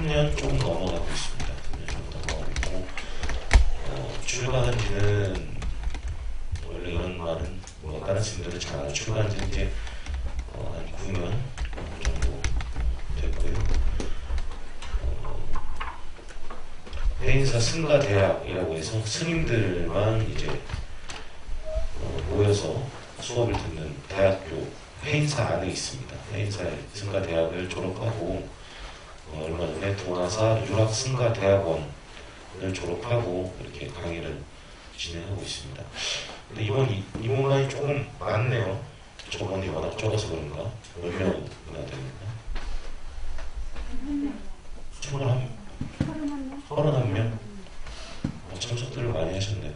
3년 조금 넘어가고 있습니다. 3년 조금 넘어가고 있고, 출가한 지는, 원래 이런 말은 뭐 다른 스님들은 잘 알아요. 출가한 지는 이제 한 9년 정도 됐고요. 해인사 승가대학이라고 해서 스님들만 이제 모여서 수업을 듣는 대학교 해인사 안에 있습니다. 해인사 승가대학을 졸업하고 얼마 전에 동아사 유학승가대학원을 졸업하고 이렇게 강의를 진행하고 있습니다. 근데 이번 인원이 조금 많네요. 저번이 워낙 적어서 그런가? 몇 명이나 됩니까? 31명? 참석들을 많이 하셨네요.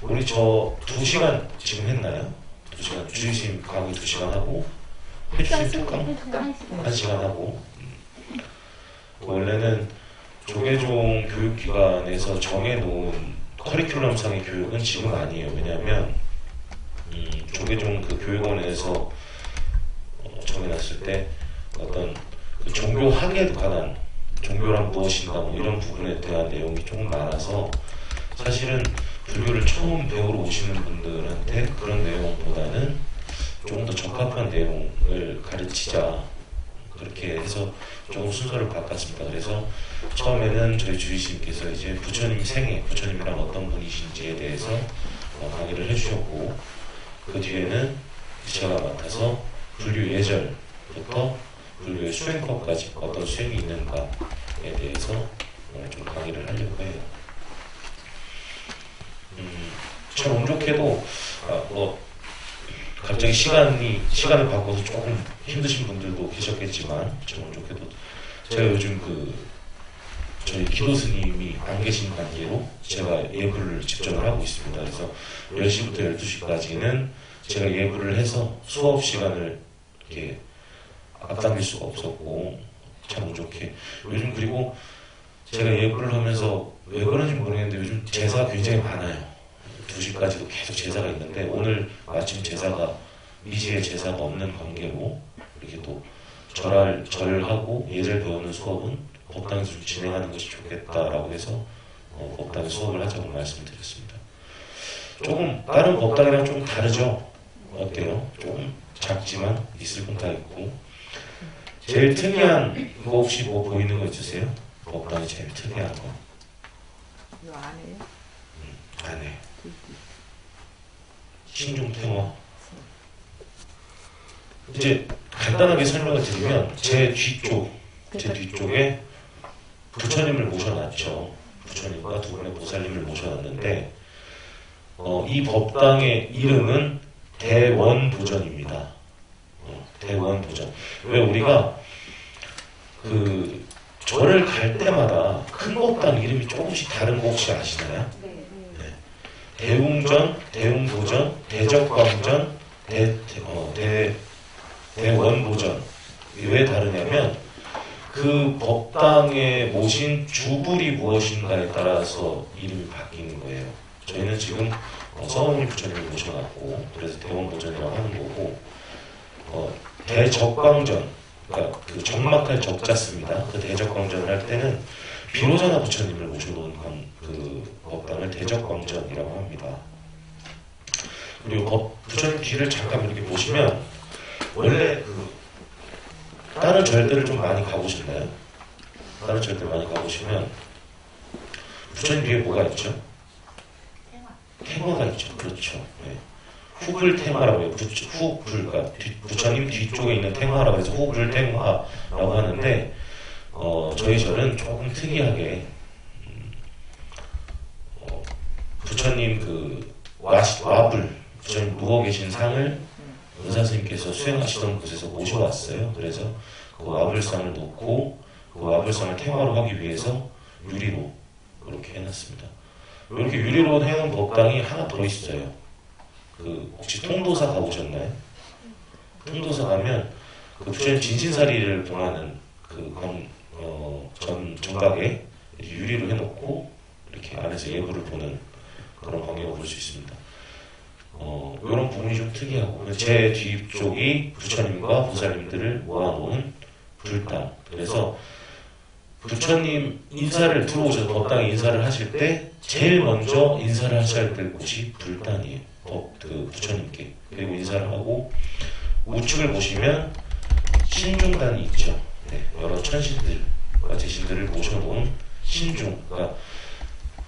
우리 저 2시간 지금 했나요? 2시간 주의심 강의 2시간 하고 해주심 특강 1시간 하고 원래는 조계종 교육기관에서 정해놓은 커리큘럼상의 교육은 지금 아니에요. 왜냐하면 조계종 그 교육원에서 정해놨을 때 어떤 그 종교학에 관한 종교란 무엇인가 뭐 이런 부분에 대한 내용이 조금 많아서 사실은 불교를 처음 배우러 오시는 분들한테 그런 내용보다는 조금 더 적합한 내용을 가르치자 그렇게 해서 조금 순서를 바꿨습니다. 그래서 처음에는 저희 주의스님께서 이제 부처님 생애, 부처님이란 어떤 분이신지에 대해서 강의를 해주셨고 그 뒤에는 제가 맡아서 불교 예절부터 불교의 수행법까지 어떤 수행이 있는가에 대해서 좀 강의를 하려고 해요. 참 운 좋게도 갑자기 시간을 바꿔서 조금 힘드신 분들도 계셨겠지만 참 운 좋게도 제가 요즘 저희 기도 스님이 안 계신 관계로 제가 예불을 집전을 하고 있습니다. 그래서 10시부터 12시까지는 제가 예불을 해서 수업 시간을 이렇게 앞당길 수가 없었고 참 운 좋게 요즘 그리고 제가 예불을 하면서 왜 그런지 모르겠는데 요즘 제사가 굉장히 많아요. 2시까지도 계속 제사가 있는데 오늘 마침 제사가 미지의 제사가 없는 관계로 이렇게 또 절하고 예절 배우는 수업은 법당에서 진행하는 것이 좋겠다라고 해서 법당에 수업을 하자고 말씀드렸습니다. 조금 다른 법당이랑 좀 다르죠? 어때요? 조금 작지만 있을 건 다 있고 제일 특이한 거 혹시 뭐 보이는 거 있으세요? 법당이 제일 특이한 거. 이 안에요? 안에. 신중탱화. 이제 간단하게 설명을 드리면 제 뒤쪽에 부처님을 모셔놨죠. 부처님과 두 분의 보살님을 모셔놨는데 이 법당의 이름은 대원보전입니다. 대원보전. 왜 우리가 절을 갈 때마다 큰 법당 이름이 조금씩 다른 거 혹시 아시나요? 네. 대웅전, 대웅보전, 대적광전, 대원보전. 왜 다르냐면 그 법당에 모신 주불이 무엇인가에 따라서 이름이 바뀌는 거예요. 저희는 지금 서원리 부처님을 모셔놨고 그래서 대원보전이라고 하는 거고 대적광전 그러니까 그 적막할 적자습니다. 그 대적광전을 할 때는 비로자나 부처님을 모셔놓은 그 법당을 대적광전이라고 합니다. 그리고 부처님 뒤를 잠깐 이렇게 보시면 원래 다른 절들을 좀 많이 가보셨나요? 다른 절들 많이 가보시면 부처님 뒤에 뭐가 있죠? 태화가 있죠. 그렇죠. 네. 후불탱화라고 해요. 그러니까 부처님 뒤쪽에 있는 탱화라고 해서 후불탱화라고 하는데 저희 절은 조금 특이하게 부처님 와불 부처님 누워 계신 상을 은사스님께서 수행하시던 곳에서 모셔왔어요. 그래서 그 와불상을 놓고 그 와불상을 탱화로 하기 위해서 유리로 이렇게 해놨습니다. 이렇게 유리로 해놓은 법당이 하나 더 있어요. 혹시 통도사 가보셨나요? 통도사 가면 부처님 진신사리를 봉하는 정각에 유리로 해놓고 이렇게 안에서 예불을 보는 그런 광경을 볼 수 있습니다. 이런 부분이 좀 특이하고 제 뒤쪽이 부처님과 보살님들을 모아놓은 불당. 그래서 부처님 인사를 들어오셔서 법당에 인사를 하실 때 제일 먼저 인사를 하셔야 될 곳이 불단이에요. 그 부처님께. 그리고 인사를 하고 우측을 보시면 신중단이 있죠. 네, 여러 천신들과 제신들을 모셔놓은 신중, 그러니까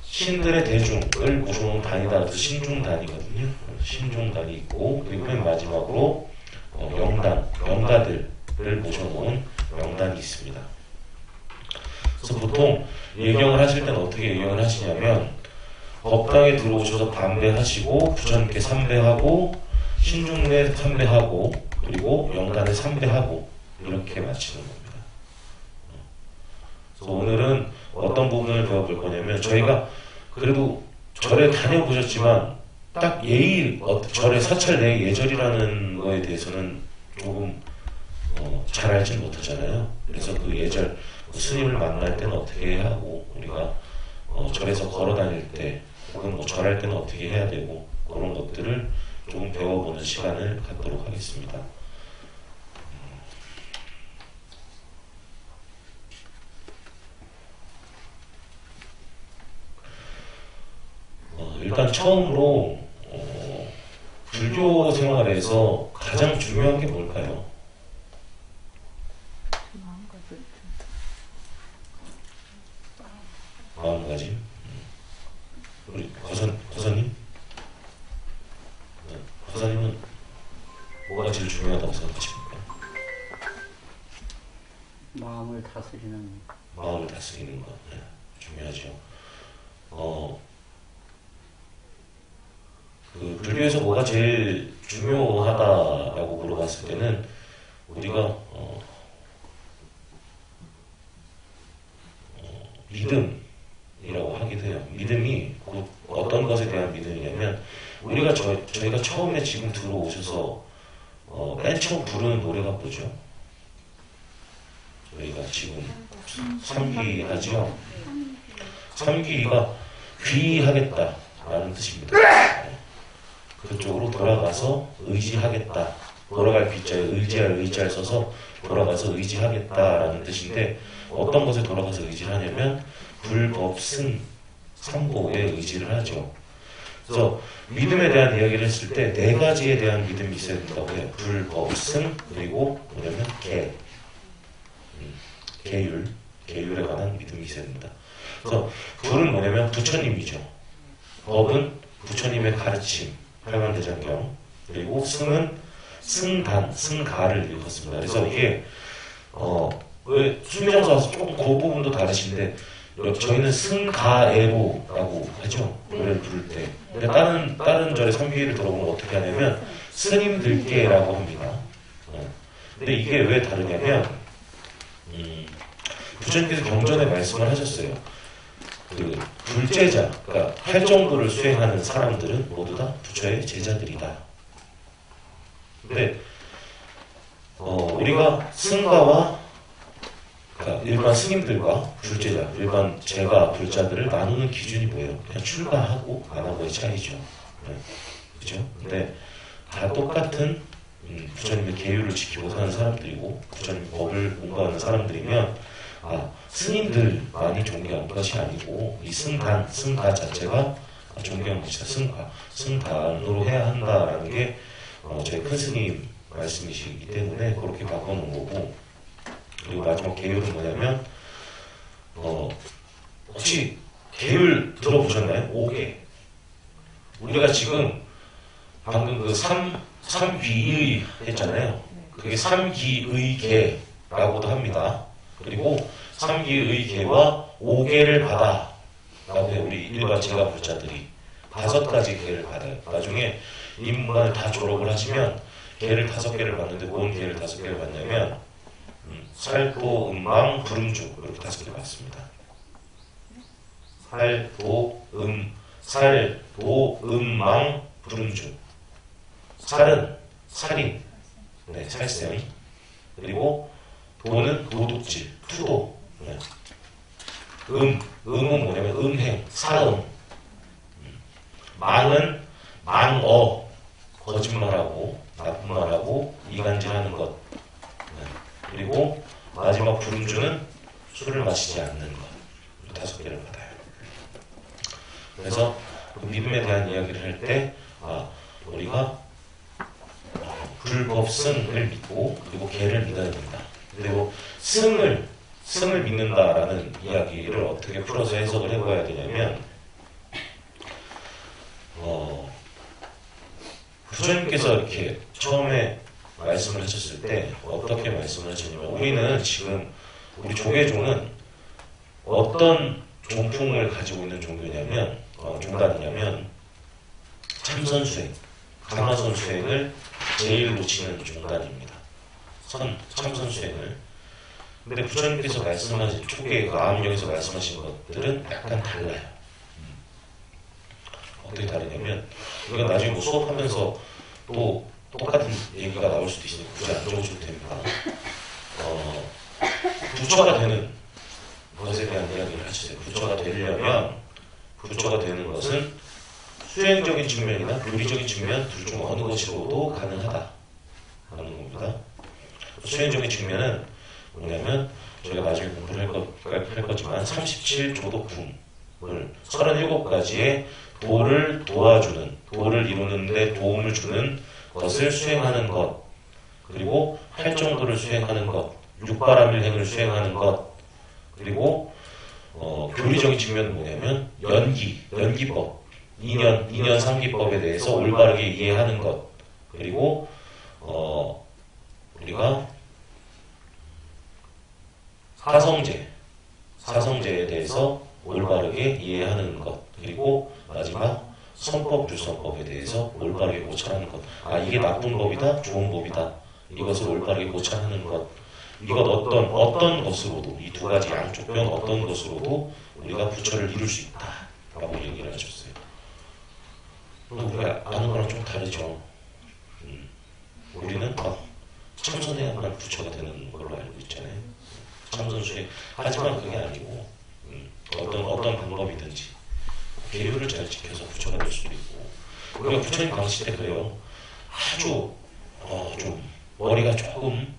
신들의 대중을 모셔놓은 단이다. 그래서 신중단이거든요. 신중단이 있고, 그리고 맨 마지막으로 영단, 영가들을 모셔놓은 영단이 있습니다. 그래서 보통 예경을 하실 때는 어떻게 예경을 하시냐면 법당에 들어오셔서 반배하시고 부처님께 삼배하고 신중에 삼배하고 그리고 영단에 삼배하고 이렇게 마치는 겁니다. 그래서 오늘은 어떤 부분을 배워볼 거냐면 저희가 그래도 절에 다녀보셨지만 딱 예의, 절의 사찰 내 예절이라는 거에 대해서는 조금 잘 알지는 못하잖아요. 그래서 그 예절, 스님을 만날 때는 어떻게 해야 하고 우리가 절에서 걸어 다닐 때 혹은 뭐 절할 때는 어떻게 해야 되고 그런 것들을 조금 배워보는 시간을 갖도록 하겠습니다. 일단 처음으로 불교 생활에서 가장 중요한 게 뭘까요? 마음가짐. 우리 거사님? 거사님은 뭐가 제일 중요하다고 생각하십니까? 마음을 다스리는. 마음을 다스리는 거. 네, 중요하죠. 그 불교에서 뭐가 제일 중요하다라고 물어봤을 때는 우리가 믿음이라고 하기도 해요. 믿음이 곧 어떤 것에 대한 믿음이냐면 우리가 저희가 처음에 지금 들어오셔서 맨 처음 부르는 노래가 뭐죠? 저희가 지금 삼귀하죠. 삼귀가 귀하겠다라는 뜻입니다. 그쪽으로 돌아가서 의지하겠다. 돌아갈 귀자에 의지할 써서 돌아가서 의지하겠다라는 뜻인데 어떤 것에 돌아가서 의지를 하냐면 불법승 삼보에 의지를 하죠. 그래서 믿음에 대한 이야기를 했을 때 네 가지에 대한 믿음이 있어야 된다고 해요. 불법승 그리고 뭐냐면 계율에 관한 믿음이 있어야 됩니다. 그래서 불은 뭐냐면 부처님이죠. 법은 부처님의 가르침 팔관대장경 그리고 승은 승단, 승가를 읽었습니다. 그래서 이게 왜 수미장사 와서 조금 그 부분도 다르신데 저희는 승가애보라고 하죠. 노래를 부를 때. 근데 다른 절의 삼귀를 들어보면 어떻게 하냐면 스님들께라고 합니다. 근데 이게 왜 다르냐면 부처님께서 경전에 말씀을 하셨어요. 그 불제자, 그러니까 활정도를 수행하는 사람들은 모두 다 부처의 제자들이다. 근데 우리가 승가와 그러니까 일반 스님들과 불제자, 일반 제가 불자들을 나누는 기준이 뭐예요? 그냥 출가하고 안 하고의 차이죠. 네. 그죠? 근데 다 똑같은 부처님의 계율을 지키고 사는 사람들이고 부처님 법을 공부하는 사람들이면 스님들만이 존경한 것이 아니고 이 승가 자체가 존경한 것이다. 승단으로 해야 한다라는 게 저희 큰 스님 말씀이시기 때문에 그렇게 바꿔놓은 거고 그리고 마지막 계율은 뭐냐면 혹시 계율 들어보셨나요? 5개. 우리가 지금 방금 그 삼귀의 했잖아요. 그게 삼귀의계라고도 합니다. 그리고 삼귀의계와 5계를 받아 라고 해요. 우리 일반 제가 불자들이 5가지 계를 받아요. 나중에 입문관을 다 졸업을 하시면 계를 5개를 받는데 뭔 계를 5개를 받냐면 살도, 음망, 부름주 이렇게 5개 받습니다. 살도, 음망, 부름주. 살은 살인, 네, 살생. 그리고 도는 도둑질, 투도. 네. 음은 뭐냐면 음행, 사음. 망은 망어, 거짓말하고 나쁜 말하고 이간질하는 것. 네. 그리고 마지막 부름주는 술을 마시지 않는 것. 5개를 받아요. 그래서 그 믿음에 대한 이야기를 할 때 우리가 불법승을 믿고 그리고 개를 믿어야 된다. 그리고 승을 믿는다라는 이야기를 어떻게 풀어서 해석을 해봐야 되냐면 부처님께서 이렇게 처음에 말씀을 하셨을 때 어떻게 말씀을 하셨냐면 우리는 지금 우리 조계종은 어떤 종풍을 가지고 있는 종교냐면 종단이냐면 참선수행, 강화선수행을 제일 놓치는 종단입니다. 참선수행을. 근데 부처님께서 말씀하신 초계 그 아함경에서 말씀하신 것들은 약간 달라요. 어떻게 다르냐면 이건 나중에 뭐 수업하면서 또 똑같은 얘기가 나올 수도 있으니까 굳이 안 적어줘도 됩니다. 부처가 되는 것에 대한 이야기를 하시죠. 부처가 되려면 부처가 되는 것은 수행적인 측면이나 교리적인 측면 둘 중 어느 것이로도 가능하다 하는 겁니다. 수행적인 측면은 뭐냐면 저희가 나중에 공부를 할 거지만 37조도품을 37가지의 도를 도와주는 도를 이루는데 도움을 주는 것을 수행하는 것, 그리고 활정도를 수행하는 것, 육바라밀행을 수행하는 것, 그리고 교리적인 측면은 뭐냐면 연기법, 인연 상기법에 대해서 올바르게 이해하는 것, 그리고 우리가 사성제에 대해서 올바르게 이해하는 것, 그리고 마지막 선법, 불선법에 대해서 올바르게 고찰하는 것. 이게 나쁜 법이다, 좋은 법이다. 이것을 올바르게 고찰하는 것. 이것 어떤 것으로도 이 두 가지 양쪽 변 어떤 것으로도 우리가 부처를 이룰 수 있다라고 얘기를 하셨어요. 우리가 아는 거랑 좀 다르죠. 우리는 참선해야만 부처가 되는 걸로 알고 있잖아요. 참선수행. 하지만 그게 아니고 어떤 방법이든지 계율을 잘 지켜서 부처가 될 수도 있고. 우리가 부처님 당시 때 그래요. 아주 좀 머리가 조금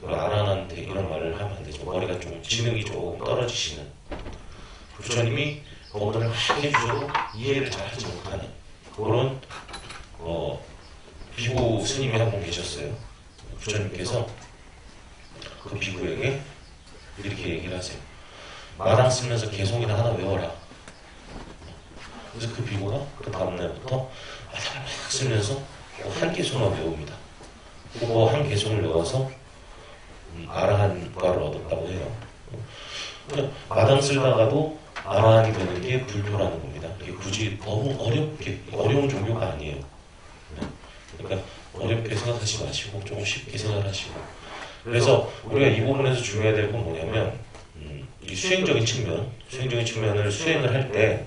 아란한테 이런 말을 하면 안 되죠. 머리가 좀 지능이 조금 떨어지시는 부처님이 법문을 막 해주셔도 이해를 잘 하지 못하는 그런 비구 스님이 한 분 계셨어요. 부처님께서 그 비구에게 이렇게 얘기를 하세요. 마당 쓰면서 개송이나 하나 외워라. 그래서 그 비구가 그 다음날부터 마당을 막 쓰면서 한 개송만 외웁니다. 그거 한 개송을 외워서 아라한과를 얻었다고 해요. 마당 쓸다가도 아라한이 되는 게 불교라는 겁니다. 이게 굳이 너무 어려운 종교가 아니에요. 그러니까 어렵게 생각하지 마시고 조금 쉽게 생각하시고. 그래서 우리가 이 부분에서 중요해야 될 건 뭐냐면 이 수행적인 측면을 수행을 할 때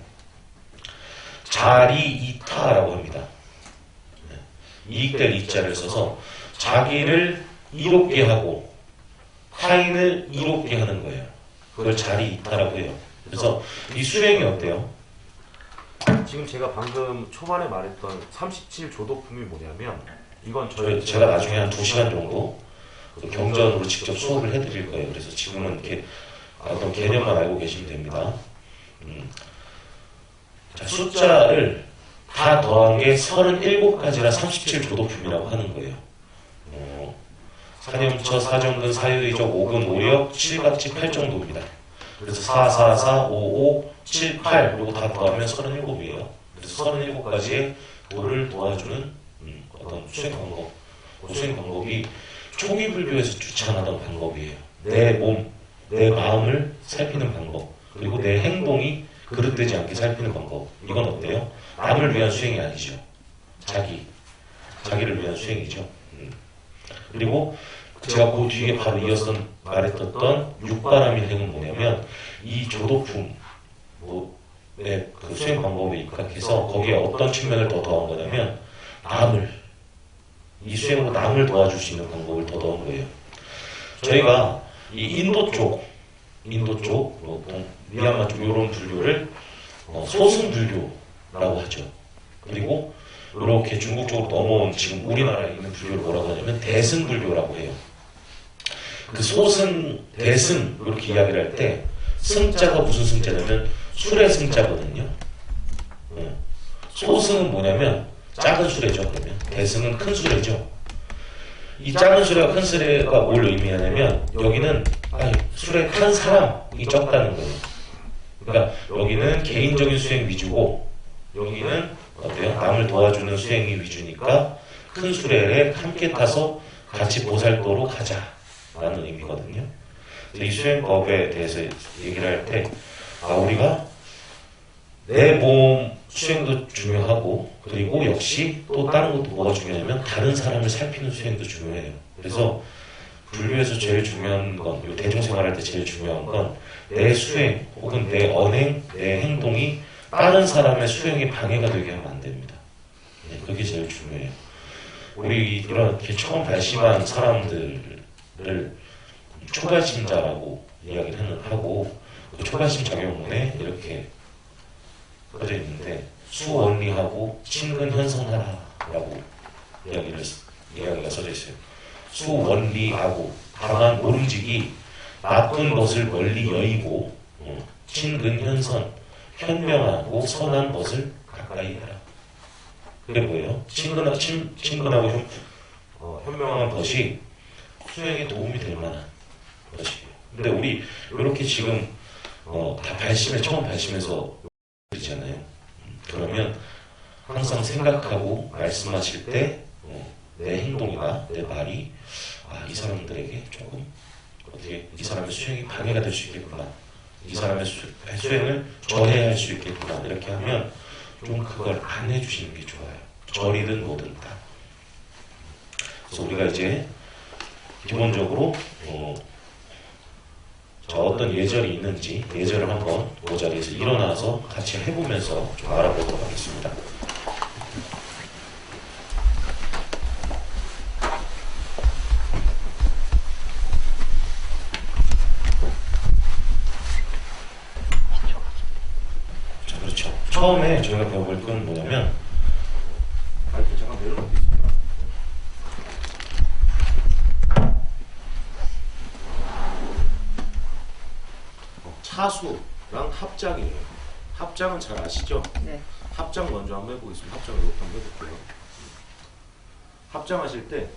자리이타라고 합니다. 이익될 이자를 써서 자기를 이롭게 하고 타인을 이롭게 하는 거예요. 그걸 자리이타라고 해요. 그래서 이 수행이 어때요? 지금 제가 방금 초반에 말했던 37조도품이 뭐냐면 이건 제가 나중에 한 2시간 정도 경전으로 직접 수업을 해드릴 거예요. 그래서 지금은 이렇게 어떤 개념만 알고 계시면 됩니다. 자, 숫자를 다 더한 게 37가지라 37조도품이라고 하는 거예요. 사념처, 사정근, 사유의적, 오근, 오력, 칠각지, 8정도입니다. 그래서 4, 4, 4, 5, 5, 7, 8 그리고 다 더하면 37이에요. 그래서 37가지의 도를 도와주는 어떤 수행 방법. 그 수행 방법이 초기 불교에서 추천하던 방법이에요. 내 몸, 내 마음을 살피는 방법. 그리고 내 행동이 그릇되지 않게 살피는 방법. 이건 어때요? 남을 위한 수행이 아니죠. 자기를 위한 수행이죠. 그리고 제가 그 뒤에 바로 이어서 말했던 육바라밀행은 뭐냐면 이 조도품 그 수행 방법에 입각해서 거기에 어떤 측면을 더 더한 거냐면 이 수행으로 남을 도와줄 수 있는 방법을 더 넣은 거예요. 저희가 이 인도 쪽, 미얀마 쪽 이런 불교를 소승불교라고 하죠. 그리고 이렇게 중국 쪽으로 넘어온 지금 우리나라에 있는 불교를 뭐라고 하냐면 대승불교라고 해요. 그 소승, 대승 이렇게 이야기를 할 때 승자가 무슨 승자냐면 술의 승자거든요. 소승은 뭐냐면 작은 수레죠. 그러면 대승은 큰 수레죠. 이 작은 수레와 큰 수레가 뭘 의미하냐면 여기는 수레 탄 사람이 적다는 거예요. 그러니까 여기는 개인적인 수행 위주고 여기는 어때요? 남을 도와주는 수행이 위주니까 큰 수레에 함께 타서 같이 보살도로 가자라는 의미거든요. 이 수행법에 대해서 얘기를 할 때 우리가 내 몸 수행도 중요하고 그리고 역시 또 다른 것도 뭐가 중요하냐면 다른 사람을 살피는 수행도 중요해요. 그래서 불교에서 제일 중요한 건 대중생활할 때 제일 중요한 건 내 수행 혹은 내 언행, 내 행동이 다른 사람의 수행에 방해가 되게 하면 안 됩니다. 그게 제일 중요해요. 우리 이렇게 처음 발심한 사람들을 초발심자라고 이야기를 하고 그 초발심 작용문에 이렇게 써져 있는데 수원리하고 친근현성하라라고 이야기가 써져 있어요. 수원리하고 다만 모름지기 나쁜 것을 멀리 여의고 친근현선 현명하고 선한 것을 가까이 해라. 그게 뭐예요? 친근하고 현명한 것이 수행에 도움이 될 만한 것이에요. 근데 우리 이렇게 지금 다 처음 발심해서 그러잖아요. 그러면 항상 생각하고 말씀하실 때 내 행동이나 내 말이 이 사람들에게 조금 어떻게 이 사람의 수행이 방해가 될 수 있겠구나. 이 사람의 수행을 저해할 수 있겠구나. 이렇게 하면 좀 그걸 안 해주시는 게 좋아요. 절이든 뭐든 다. 그래서 우리가 이제 기본적으로 저 어떤 예절이 있는지 예절을 한번 그 자리에서 일어나서 같이 해보면서 좀 알아보도록 하겠습니다. 자, 그렇죠. 처음에 저희가 배워볼 건 뭐냐면 마이크 잠깐 내려놓겠습니다. 차수랑 합장이에요. 합장은 잘 아시죠? 네. 합장 먼저 한번 해보겠습니다. 합장 이렇게 한번 해볼게요. 합장하실 때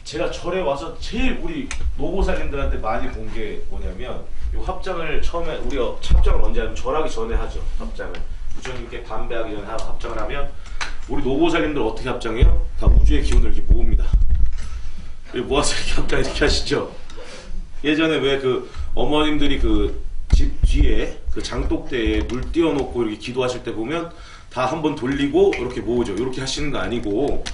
제가 절에 와서 제일 우리 노보살님들한테 많이 본 게 뭐냐면 이 합장을 처음에 우리가 합장을 언제 하면 절하기 전에 하죠. 합장을 부처님께 담배하기 전에 합장을 하면 우리 노보살님들 어떻게 합장해요? 다 우주의 기운을 이렇게 모읍니다. 그리고 모아서 이렇게 합장 이렇게 하시죠. 예전에 왜 그 어머님들이 그 집 뒤에 그 장독대에 물 띄워놓고 이렇게 기도하실 때 보면 다 한번 돌리고 이렇게 모으죠. 이렇게 하시는 거 아니고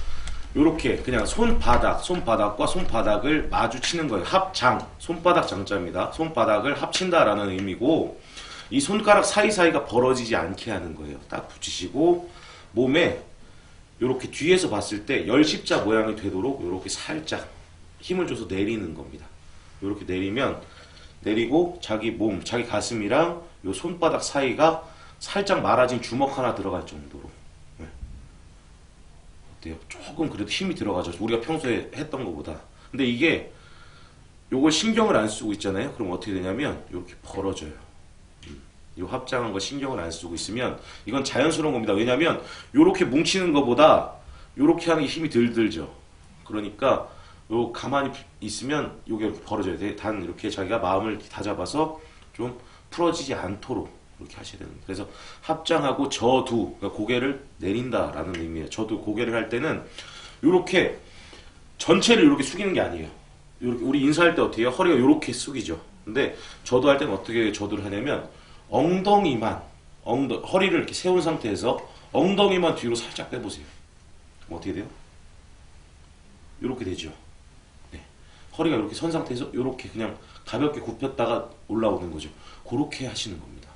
이렇게 그냥 손바닥과 손바닥을 마주치는 거예요. 합장, 손바닥 장자입니다. 손바닥을 합친다라는 의미고 이 손가락 사이사이가 벌어지지 않게 하는 거예요. 딱 붙이시고 몸에 이렇게 뒤에서 봤을 때 열십자 모양이 되도록 이렇게 살짝 힘을 줘서 내리는 겁니다. 이렇게 내리고 자기 몸, 자기 가슴이랑 요 손바닥 사이가 살짝 말아진 주먹 하나 들어갈 정도로. 네. 어때요? 조금 그래도 힘이 들어가죠. 우리가 평소에 했던 것보다. 근데 이게 요걸 신경을 안 쓰고 있잖아요. 그럼 어떻게 되냐면 이렇게 벌어져요. 요 합장한 거 신경을 안 쓰고 있으면 이건 자연스러운 겁니다. 왜냐면 요렇게 뭉치는 것보다 요렇게 하는 게 힘이 덜 들죠. 그러니까 요 가만히 있으면 요게 이렇게 벌어져야 돼. 단 이렇게 자기가 마음을 다잡아서 좀 풀어지지 않도록 이렇게 하셔야 됩니다. 그래서 합장하고 저두, 그러니까 고개를 내린다라는 의미예요. 저두 고개를 할 때는 요렇게 전체를 이렇게 숙이는 게 아니에요. 요렇게 우리 인사할 때 어떻게 해요? 허리가 요렇게 숙이죠. 근데 저두할 때는 어떻게 저두를 하냐면 엉덩이만 허리를 이렇게 세운 상태에서 엉덩이만 뒤로 살짝 빼보세요. 그럼 어떻게 돼요? 요렇게 되죠. 허리가 이렇게 선 상태에서 이렇게 그냥 가볍게 굽혔다가 올라오는 거죠. 그렇게 하시는 겁니다.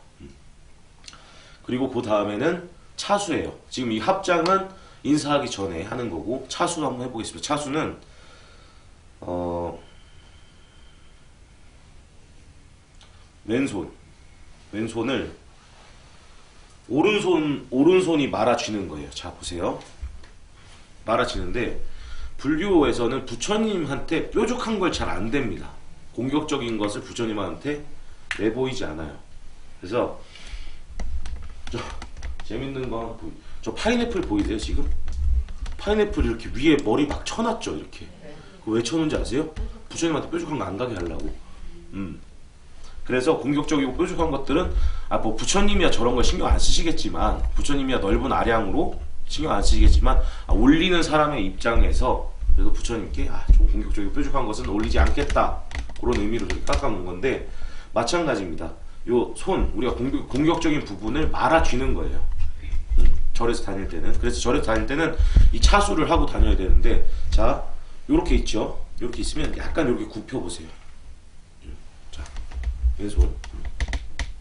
그리고 그 다음에는 차수예요. 지금 이 합장은 인사하기 전에 하는 거고 차수 한번 해보겠습니다. 차수는 왼손을 오른손이 말아쥐는 거예요. 자 보세요. 말아쥐는데 불교에서는 부처님한테 뾰족한 걸 잘 안 됩니다. 공격적인 것을 부처님한테 내보이지 않아요. 그래서 저 재밌는 거 하나 저 파인애플 보이세요 지금? 파인애플 이렇게 위에 머리 막 쳐놨죠 이렇게. 그거 왜 쳐놓은지 아세요? 부처님한테 뾰족한 거 안 가게 하려고. 그래서 공격적이고 뾰족한 것들은 뭐 부처님이야 저런 걸 신경 안 쓰시겠지만, 부처님이야 넓은 아량으로 신경 안 쓰시겠지만, 올리는 사람의 입장에서 그래도 부처님께 좀 공격적이고 뾰족한 것은 올리지 않겠다, 그런 의미로 이렇게 깎아놓은 건데, 마찬가지입니다. 요 손, 우리가 공격적인 부분을 말아쥐는 거예요. 절에서 다닐 때는. 그래서 절에서 다닐 때는 이 차수를 하고 다녀야 되는데, 자 요렇게 있죠. 요렇게 있으면 약간 이렇게 굽혀보세요. 자 왼손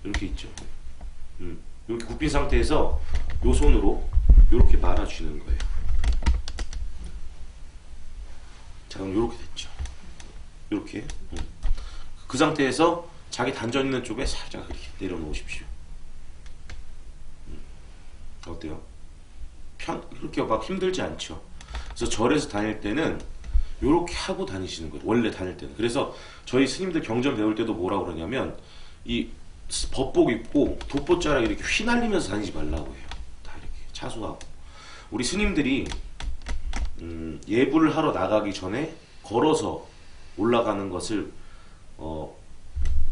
이렇게 있죠. 이렇게 굽힌 상태에서 요 손으로 이렇게 말아주는 거예요. 자 그럼 이렇게 됐죠. 이렇게. 그 상태에서 자기 단전 있는 쪽에 살짝 이렇게 내려놓으십시오. 어때요? 그렇게 막 힘들지 않죠. 그래서 절에서 다닐 때는 이렇게 하고 다니시는 거예요. 원래 다닐 때는. 그래서 저희 스님들 경전 배울 때도 뭐라고 그러냐면, 이 법복 입고 돋보자락 이렇게 휘날리면서 다니지 말라고 해요. 다 이렇게 차수하고. 우리 스님들이 예불을 하러 나가기 전에 걸어서 올라가는 것을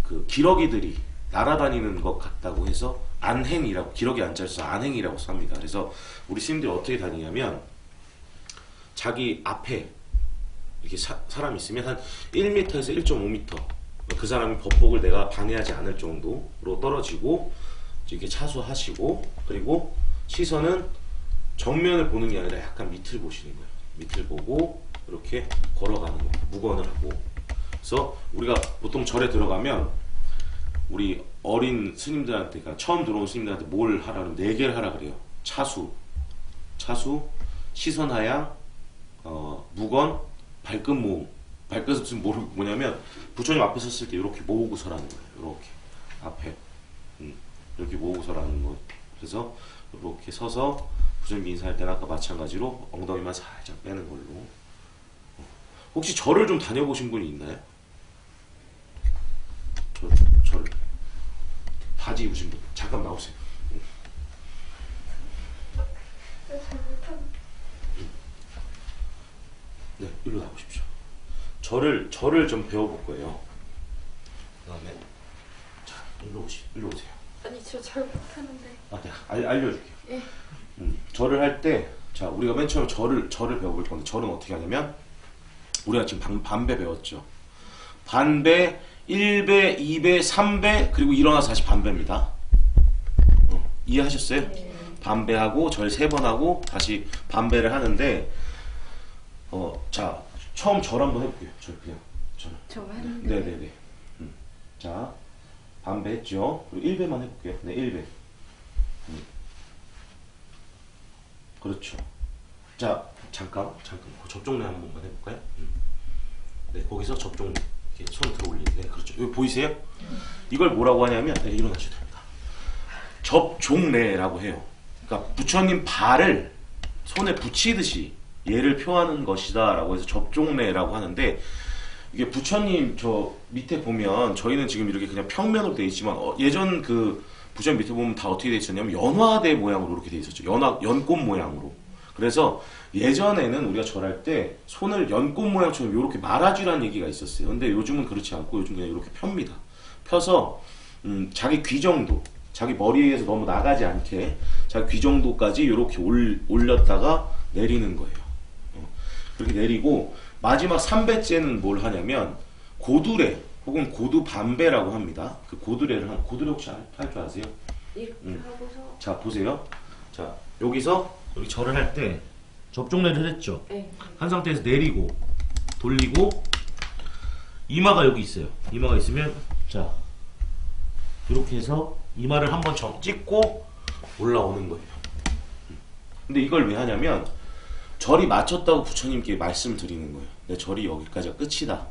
그 기러기들이 날아다니는 것 같다고 해서 안행이라고, 기러기 안자에서 안행이라고 씁니다. 그래서 우리 스님들이 어떻게 다니냐면, 자기 앞에 이렇게 사람이 있으면 한 1m에서 1.5m, 그 사람이 법복을 내가 방해하지 않을 정도로 떨어지고 이렇게 차수하시고, 그리고 시선은 정면을 보는 게 아니라 약간 밑을 보시는 거예요. 밑을 보고 이렇게 걸어가는 거예요. 무건을 하고. 그래서 우리가 보통 절에 들어가면 우리 어린 스님들한테, 그러니까 처음 들어온 스님들한테 뭘 하라면 4개를 하라 그래요. 차수, 시선 하향, 무건, 발끝 모음. 발끝은 뭐냐면 부처님 앞에 섰을 때 이렇게 모으고 서라는 거예요. 이렇게 앞에 이렇게 모으고 서라는 거. 그래서 이렇게 서서 부처님 인사할 때는 아까 마찬가지로 엉덩이만 살짝 빼는 걸로. 혹시 절을 좀 다녀보신 분이 있나요? 절 바지 입으신 분 잠깐 나오세요. 네, 일로 나오십시오. 절을 좀 배워볼 거예요. 그다음에 자, 일로 오세요. 아니 저 잘 못하는데. 네, 알려줄게요. 예. 절을 할 때, 자 우리가 맨 처음에 절을 배워볼 건데, 절은 어떻게 하냐면, 우리가 지금 반배 배웠죠. 반배, 1배, 2배, 3배, 그리고 일어나서 다시 반배입니다. 이해하셨어요? 네. 반배하고 절 3번 하고 다시 반배를 하는데, 자 처음 절 한번 해볼게요. 절 그냥 절. 저 하는데. 네네네. 자 반배 했죠. 그리고 1배만 해볼게요. 네, 1배. 그렇죠. 자 잠깐 접종례 한 번만 해볼까요? 네, 거기서 접종 이렇게 손 들어 올리는. 네, 그렇죠. 여기 보이세요? 이걸 뭐라고 하냐면, 네, 일어나셔도 됩니다. 접종례라고 해요. 그러니까 부처님 발을 손에 붙이듯이 얘를 표하는 것이다라고 해서 접종례라고 하는데, 이게 부처님 저 밑에 보면, 저희는 지금 이렇게 그냥 평면으로 되어 있지만, 예전 그 부처님 밑에 보면 다 어떻게 되어 있었냐면 연화대 모양으로 이렇게 되어 있었죠. 연꽃 모양으로. 그래서 예전에는 우리가 절할 때 손을 연꽃 모양처럼 이렇게 말아주라는 얘기가 있었어요. 근데 요즘은 그렇지 않고 요즘 그냥 이렇게 펴니다. 펴서 자기 귀 정도, 자기 머리에서 너무 나가지 않게 자기 귀 정도까지 이렇게 올렸다가 내리는 거예요. 그렇게 내리고, 마지막 3배째는 뭘 하냐면 고두례 혹은 고두 반배라고 합니다. 그 고두례 혹시 할 줄 아세요? 이렇게 하고서. 자 보세요. 자 여기서 여기 절을 할 때 접종례를 했죠. 네. 한 상태에서 내리고 돌리고, 이마가 여기 있어요. 이마가 있으면 자 이렇게 해서 이마를 한번 찍고 올라오는 거예요. 근데 이걸 왜 하냐면, 절이 마쳤다고 부처님께 말씀드리는 거예요. 내 절이 여기까지가 끝이다.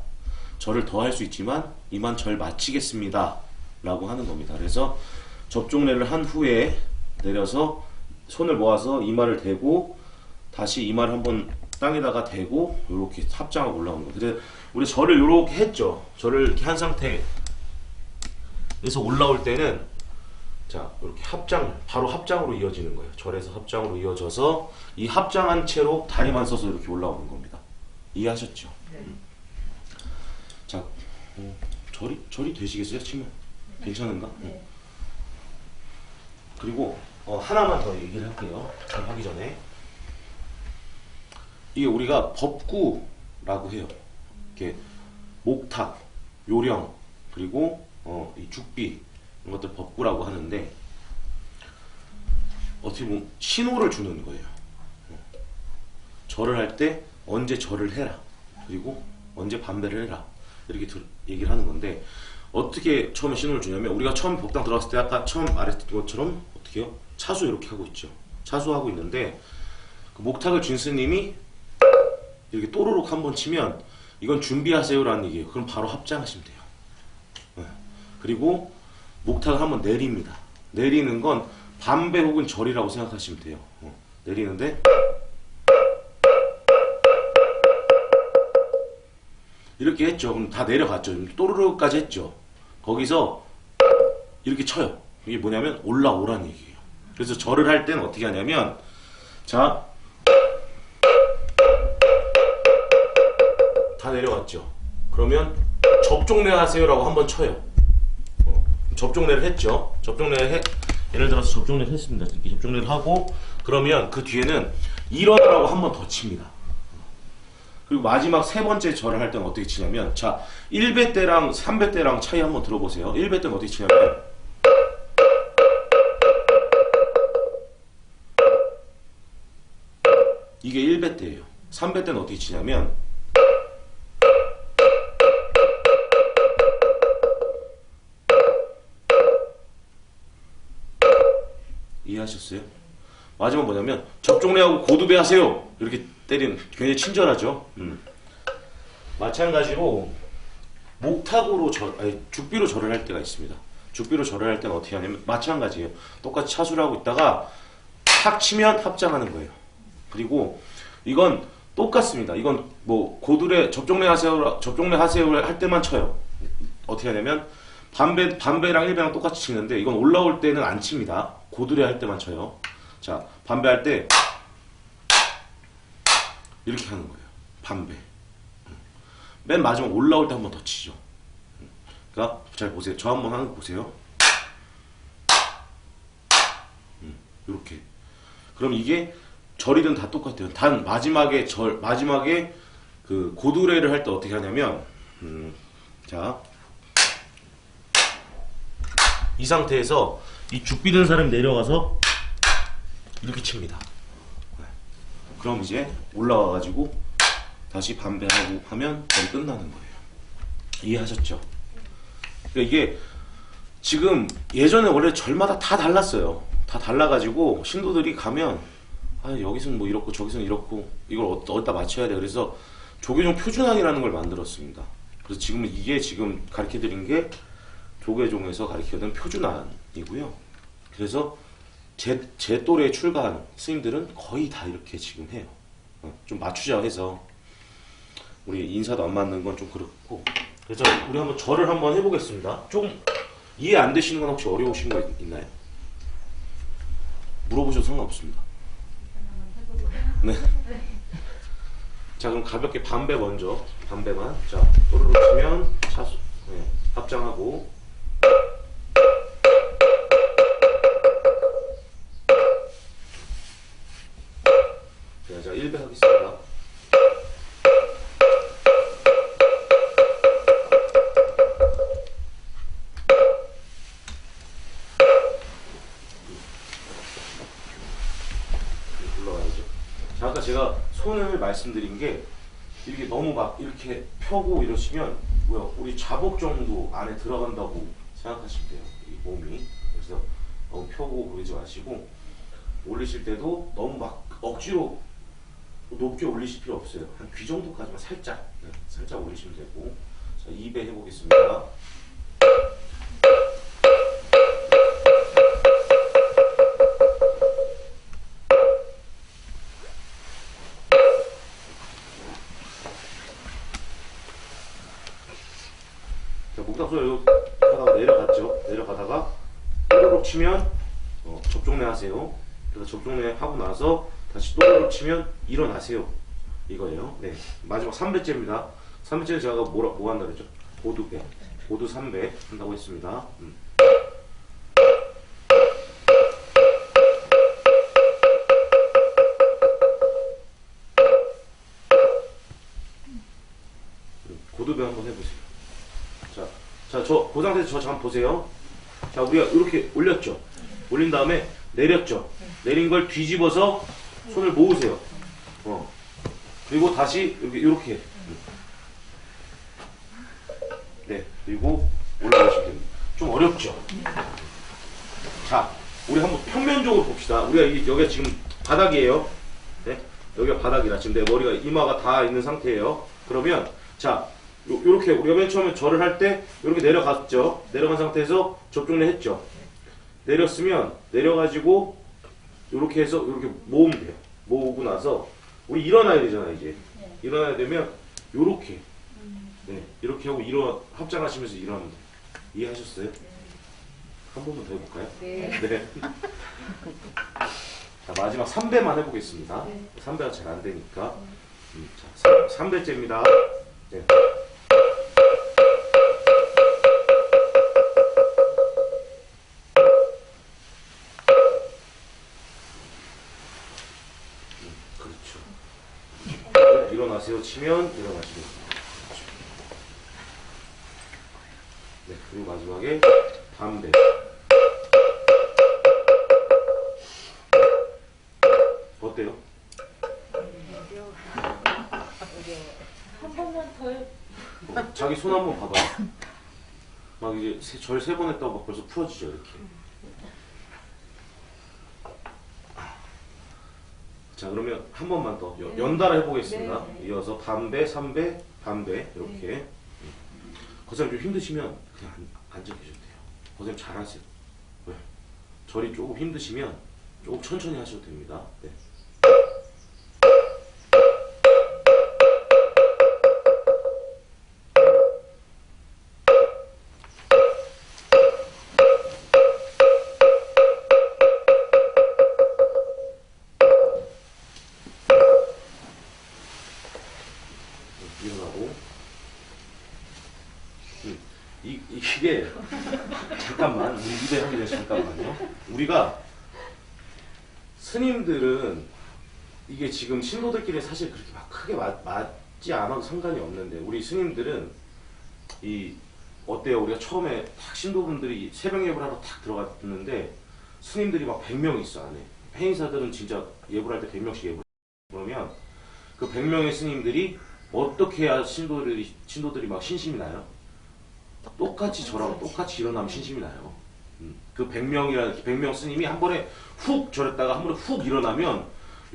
절을 더 할 수 있지만 이만 절 마치겠습니다 라고 하는 겁니다. 그래서 접종례를 한 후에 내려서 손을 모아서 이마를 대고 다시 이마를 한번 땅에다가 대고 이렇게 합장하고 올라오는 거. 근데 우리 절을 이렇게 했죠. 절을 이렇게 한 상태. 그래서 올라올 때는 자 이렇게 바로 합장으로 이어지는 거예요. 절에서 합장으로 이어져서 이 합장한 채로 다리만 서서 이렇게 올라오는 겁니다. 이해하셨죠? 네. 자, 절이 되시겠어요? 치면 괜찮은가? 네. 그리고 하나만 더 얘기를 할게요. 잘 하기 전에 이게 우리가 법구라고 해요. 이렇게 목탁, 요령 그리고 이 죽비 이런 것들 법구라고 하는데 어떻게 보면 신호를 주는 거예요. 절을 할 때 언제 절을 해라 그리고 언제 반배를 해라 이렇게 얘기를 하는 건데 어떻게 처음에 신호를 주냐면 우리가 처음 법당 들어갔을 때 아까 처음 말했던 것처럼 어떻게 해요? 차수 이렇게 하고 있죠. 차수하고 있는데 그 목탁을 준 스님이 이렇게 또르륵 한번 치면 이건 준비하세요라는 얘기예요. 그럼 바로 합장하시면 돼요. 네. 그리고 목탁을 한번 내립니다. 내리는 건 반배 혹은 절이라고 생각하시면 돼요. 내리는데 이렇게 했죠. 그럼 다 내려갔죠. 또르륵까지 했죠. 거기서 이렇게 쳐요. 이게 뭐냐면 올라오라는 얘기예요. 그래서 절을 할 때는 어떻게 하냐면 자 다 내려갔죠. 그러면 접종례 하세요라고 한번 쳐요. 접종례를 했죠. 예를 들어서 접종례를 했습니다. 이렇게 접종례를 하고 그러면 그 뒤에는 일어나라고 한번 더 칩니다. 그리고 마지막 세 번째 절을 할 때는 어떻게 치냐면 자 1배 때랑 3배 때랑 차이 한번 들어보세요. 1배 때는 어떻게 치냐면 이게 1배 때예요. 3배 때는 어떻게 치냐면 이해하셨어요? 마지막 뭐냐면 접종례하고 고두배 하세요. 이렇게 때리는 굉장히 친절하죠. 마찬가지로 목탁으로 죽비로 절을 할 때가 있습니다. 죽비로 절을 할 때는 어떻게 하냐면 마찬가지예요. 똑같이 차수를 하고 있다가 탁 치면 합장하는 거예요. 그리고 이건 똑같습니다. 이건 뭐 고두례 접종례 하세요 할 때만 쳐요. 어떻게 하냐면 반배랑 1배랑 똑같이 치는데 이건 올라올 때는 안 칩니다. 고두례 할 때만 쳐요. 자, 반배 할 때 이렇게 하는 거예요. 반배. 맨 마지막 올라올 때 한 번 더 치죠. 그러니까 잘 보세요. 저 한번 하는 거 보세요. 이렇게. 그럼 이게 절이든 다 똑같아요. 단 마지막에 그 고두례를 할 때 어떻게 하냐면 자. 이 상태에서 이 죽비 든 사람이 내려가서 이렇게 칩니다. 그럼 이제 올라와가지고 다시 반배하고 하면 거의 끝나는 거예요. 이해하셨죠? 그러니까 이게 지금 예전에 원래 절마다 다 달랐어요. 다 달라가지고 신도들이 가면 여기서는 뭐 이렇고 저기서는 이렇고 이걸 어디다 맞춰야 돼. 그래서 조계종 표준항이라는 걸 만들었습니다. 그래서 지금 이게 지금 가르쳐드린 게 조계종에서 가르쳐드린 표준안이고요. 그래서 제 또래에 출가한 스님들은 거의 다 이렇게 지금 해요. 좀 맞추자 해서 우리 인사도 안 맞는 건 좀 그렇고 그래서 우리 한번 절을 한번 해보겠습니다. 좀 이해 안 되시는 건 혹시 어려우신 거 있나요? 물어보셔도 상관없습니다. 네. 자 그럼 가볍게 반배 먼저 반배만 자 또르륵 치면 차수 네, 합장하고 자 1배 하겠습니다. 올라가야죠. 자 아까 제가 손을 말씀드린 게 이렇게 너무 막 이렇게 펴고 이러시면 뭐야 우리 자복 정도 안에 들어간다고 생각하시면 돼요. 이 몸이. 그래서 너무 펴고 그러지 마시고 올리실 때도 너무 막 억지로 높게 올리실 필요 없어요. 한 귀 정도까지만 살짝 살짝 올리시면 되고 자 2배 해보겠습니다. 또르륵 치면 접종내 하세요. 그래서 접종내 하고 나서 다시 또르륵 치면 일어나세요. 이거예요. 네. 마지막 3배째입니다. 3배째는 제가 뭐 한다 그랬죠? 보두배. 보두 3배 한다고 했습니다. 고두배 한번 해보세요. 자, 그 상태에서 저 잠깐 보세요. 자, 우리가 이렇게 올렸죠. 올린 다음에 내렸죠. 내린 걸 뒤집어서 손을 모으세요. 그리고 다시 이렇게. 네, 그리고 올라가시면 됩니다. 좀 어렵죠. 자, 우리 한번 평면적으로 봅시다. 우리가 여기가 지금 바닥이에요. 네, 여기가 바닥이라 지금 내 머리가 이마가 다 있는 상태예요. 그러면 자. 요렇게 우리가 맨 처음에 절을 할 때 이렇게 내려갔죠. 내려간 상태에서 접종을 했죠. 내렸으면 내려가지고 요렇게 해서 이렇게 모으면 돼요. 모으고 나서 우리 일어나야 되잖아요. 이제 일어나야 되면 요렇게 네, 이렇게 하고 합장하시면서 일어나면 돼요. 이해하셨어요? 한 번만 더 해볼까요? 네. 자, 마지막 3배만 해보겠습니다. 3배가 잘 안 되니까. 자, 3배째입니다. 네. 그렇죠. 일어나세요 치면 일어나시면 네, 그리고 마지막에 반배. 어때요? 한 번만 더 해. 자기 손 한번 봐봐요. 막 이제 절 3번 했다고 막 벌써 풀어지죠, 이렇게. 자, 그러면 한 번만 더 연달아 해보겠습니다. 이어서 반배, 3배, 반배 이렇게. 거사님 좀 힘드시면 그냥 앉아 계셔도 돼요. 거사님 잘하세요. 왜? 절이 조금 힘드시면 조금 천천히 하셔도 됩니다. 네. 일어나고 이게 잠깐만 우리 입에 하기 전에 잠깐만요. 우리가 스님들은 이게 지금 신도들끼리 사실 그렇게 막 크게 맞지 않아도 상관이 없는데 우리 스님들은 어때요? 우리가 처음에 딱 신도분들이 새벽 예불 하러 탁 들어갔는데 스님들이 막 100명 있어 안에. 행인사들은 진짜 예불할 때 100명씩 예불. 그러면 그 100명의 스님들이 어떻게 해야 신도들이 막 신심이 나요? 똑같이 절하고 똑같이 일어나면 신심이 나요. 그 100명 스님이 한 번에 훅 절했다가 한 번에 훅 일어나면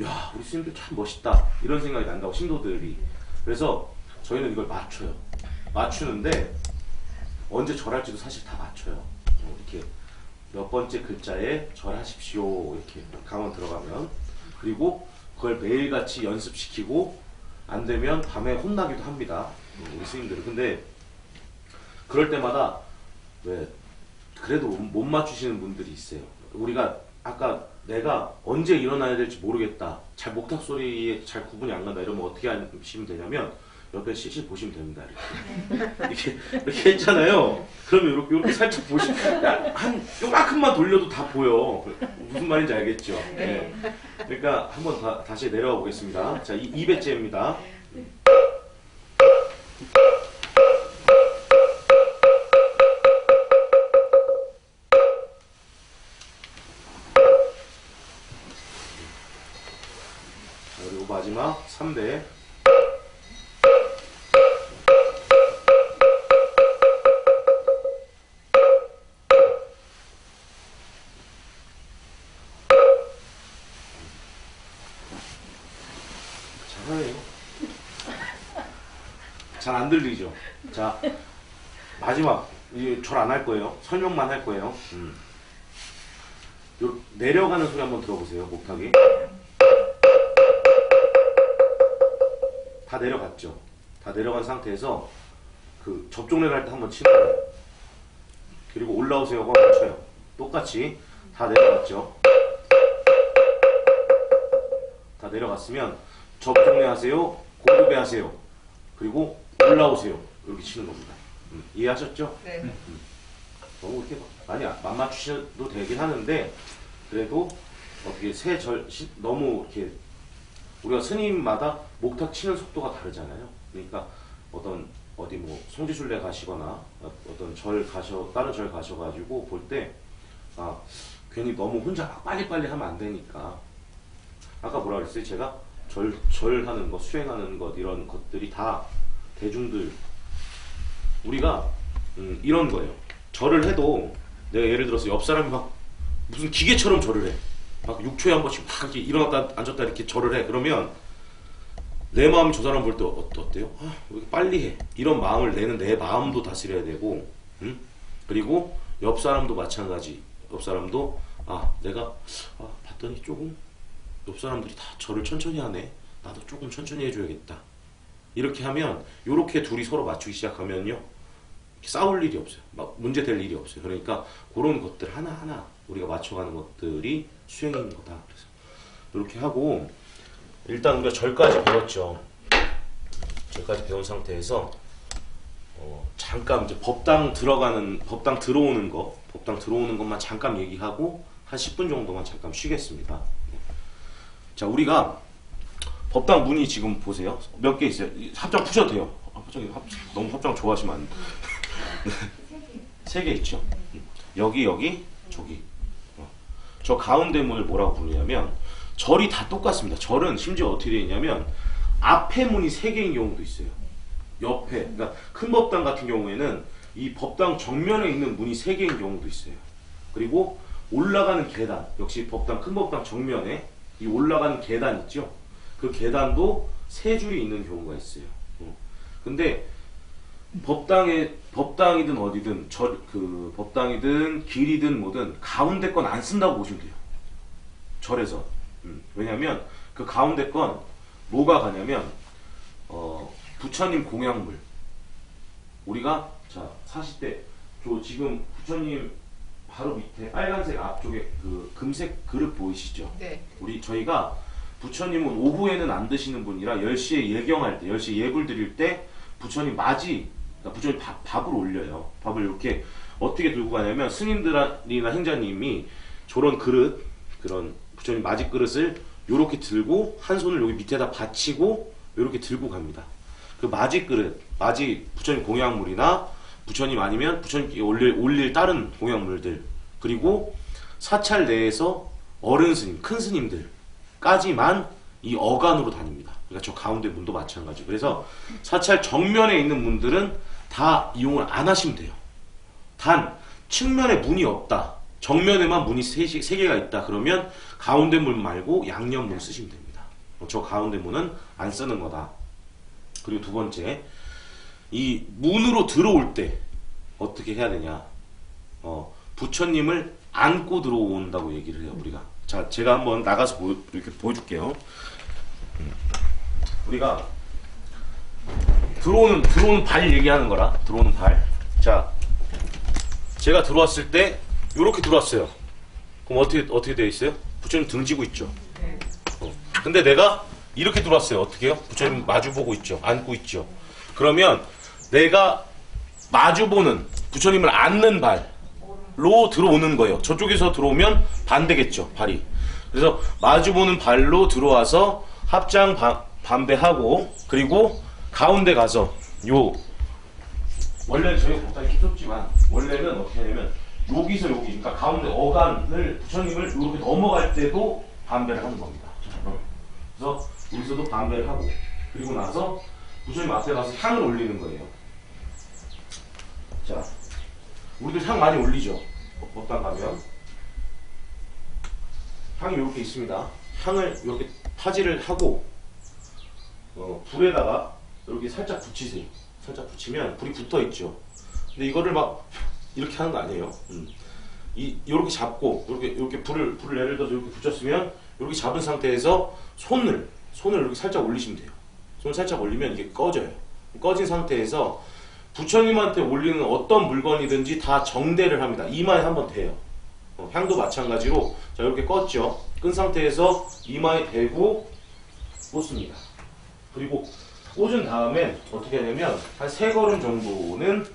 야, 우리 스님들 참 멋있다 이런 생각이 난다고 신도들이. 그래서 저희는 이걸 맞춰요. 맞추는데 언제 절할지도 사실 다 맞춰요. 이렇게 몇 번째 글자에 절하십시오 이렇게 강원 들어가면. 그리고 그걸 매일같이 연습시키고 안 되면 밤에 혼나기도 합니다. 우리 스님들은. 근데 그럴 때마다 왜 그래도 못 맞추시는 분들이 있어요. 우리가 아까 내가 언제 일어나야 될지 모르겠다. 잘 목탁 소리에 잘 구분이 안 간다. 이러면 어떻게 하시면 되냐면 옆에 CC 보시면 됩니다. 이렇게 했잖아요. 그러면 이렇게 살짝 보시면 한 요만큼만 돌려도 다 보여. 무슨 말인지 알겠죠? 네. 그러니까 한번 다시 내려가 보겠습니다. 자, 2배째입니다. 그리고 마지막 3배. 잘하네요. 잘 안 들리죠? 자, 마지막. 절 안 할 거예요. 설명만 할 거예요. 내려가는 소리 한번 들어보세요. 목탁이. 다 내려갔죠. 다 내려간 상태에서 그 접종례를 할 때 한번 치는 거예요. 그리고 올라오세요 하고 한번 쳐요. 똑같이 다 내려갔죠. 다 내려갔으면 접종례 하세요, 고급에 하세요, 그리고 올라오세요. 이렇게 치는 겁니다. 이해하셨죠? 네. 너무 이렇게 많이 안 맞추셔도 되긴 하는데 그래도 어떻게 너무 이렇게 우리가 스님마다 목탁 치는 속도가 다르잖아요. 그러니까 어디 뭐 송지순례 가시거나 어떤 다른 절 가셔가지고 볼 때 괜히 너무 혼자 빨리빨리 하면 안 되니까 아까 뭐라 그랬어요? 제가 절하는 것, 수행하는 것 이런 것들이 다 대중들 우리가 이런 거예요. 절을 해도 내가 예를 들어서 옆 사람이 막 무슨 기계처럼 절을 해. 막 6초에 한 번씩 막 이렇게 일어났다 앉았다 이렇게 절을 해. 그러면 내 마음이 저 사람 볼 때 어때요? 왜 이렇게 빨리 해? 이런 마음을 내는 내 마음도 다스려야 되고, 그리고 옆 사람도 마찬가지. 옆 사람도 내가 봤더니 조금 옆 사람들이 다 절을 천천히 하네. 나도 조금 천천히 해줘야겠다. 이렇게 하면 이렇게 둘이 서로 맞추기 시작하면요 싸울 일이 없어요. 막 문제 될 일이 없어요. 그러니까 그런 것들 하나하나 우리가 맞춰가는 것들이 수행인 거다. 그래서 이렇게 하고 일단 우리가 절까지 배웠죠. 절까지 배운 상태에서 잠깐 이제 법당 들어오는 것만 잠깐 얘기하고 한 10분 정도만 잠깐 쉬겠습니다. 자, 우리가 법당 문이 지금 보세요. 몇 개 있어요. 합장 푸셔도 돼요. 너무 합장 좋아하시면 안 돼요. 3개 있죠. 여기, 저기. 저 가운데 문을 뭐라고 부르냐면 절이 다 똑같습니다. 절은 심지어 어떻게 되어 있냐면 앞에 문이 3개인 경우도 있어요. 옆에, 그러니까 큰 법당 같은 경우에는 이 법당 정면에 있는 문이 3개인 경우도 있어요. 그리고 올라가는 계단, 역시 큰 법당 정면에 이 올라가는 계단 있죠. 그 계단도 3줄이 있는 경우가 있어요. 근데 법당이든 어디든 법당이든 길이든 뭐든 가운데 건 안 쓴다고 보시면 돼요. 절에서. 왜냐면 그 가운데 건 뭐가 가냐면 부처님 공양물. 우리가 사실 때 지금 부처님 바로 밑에 빨간색 앞쪽에 그 금색 그릇 보이시죠? 네. 저희가 부처님은 오후에는 안 드시는 분이라 10시에 예경할 때, 10시에 예불 드릴 때 부처님 그러니까 부처님 밥을 올려요. 밥을 이렇게 어떻게 들고 가냐면 스님들이나 행자님이 저런 그런 부처님 맞이 그릇을 요렇게 들고 한 손을 여기 밑에다 받치고 요렇게 들고 갑니다. 그 맞이 그릇, 부처님 공양물이나 부처님 아니면 부처님께 올릴 다른 공양물들, 그리고 사찰 내에서 어른 스님, 큰 스님들까지만 이 어간으로 다닙니다. 그러니까 저 가운데 문도 마찬가지. 그래서 사찰 정면에 있는 문들은 다 이용을 안 하시면 돼요. 단 측면에 문이 없다, 정면에만 문이 3개가 있다 그러면 가운데 문 말고 양옆 문 쓰시면 됩니다. 저 가운데 문은 안 쓰는 거다. 그리고 두 번째, 이 문으로 들어올 때 어떻게 해야 되냐, 부처님을 안고 들어온다고 얘기를 해요. 우리가 제가 한번 나가서 이렇게 보여줄게요. 우리가 들어오는 발 얘기하는 거라. 들어오는 발. 자, 제가 들어왔을 때 이렇게 들어왔어요. 그럼 어떻게 되어 있어요? 부처님 등지고 있죠. 근데 내가 이렇게 들어왔어요. 어떻게 해요? 부처님 마주보고 있죠. 안고 있죠. 그러면 내가 마주보는 부처님을 안는 발로 들어오는 거예요. 저쪽에서 들어오면 반대겠죠, 발이. 그래서 마주보는 발로 들어와서 합장 반배하고, 그리고 가운데 가서 원래는 저희 법당이 좀 좁지만 원래는 어떻게 하냐면 여기서 여기, 그러니까 가운데 어간을 부처님을 이렇게 넘어갈 때도 반배를 하는 겁니다. 그래서 여기서도 반배를 하고, 그리고 나서 부처님 앞에 가서 향을 올리는 거예요. 자, 우리도 향 많이 올리죠. 법당 가면 향이 이렇게 있습니다. 향을 이렇게 타지를 하고 불에다가 이렇게 살짝 붙이세요. 살짝 붙이면 불이 붙어 있죠. 근데 이거를 막 이렇게 하는 거 아니에요. 이렇게 잡고 이렇게 불을 예를 들어서 이렇게 붙였으면 이렇게 잡은 상태에서 손을 이렇게 살짝 올리시면 돼요. 손을 살짝 올리면 이게 꺼져요. 꺼진 상태에서 부처님한테 올리는 어떤 물건이든지 다 정대를 합니다. 이마에 한번 대요. 향도 마찬가지로 자 이렇게 껐죠. 끈 상태에서 이마에 대고 꽂습니다. 그리고 꽂은 다음에 어떻게 하냐면 한 3걸음 정도는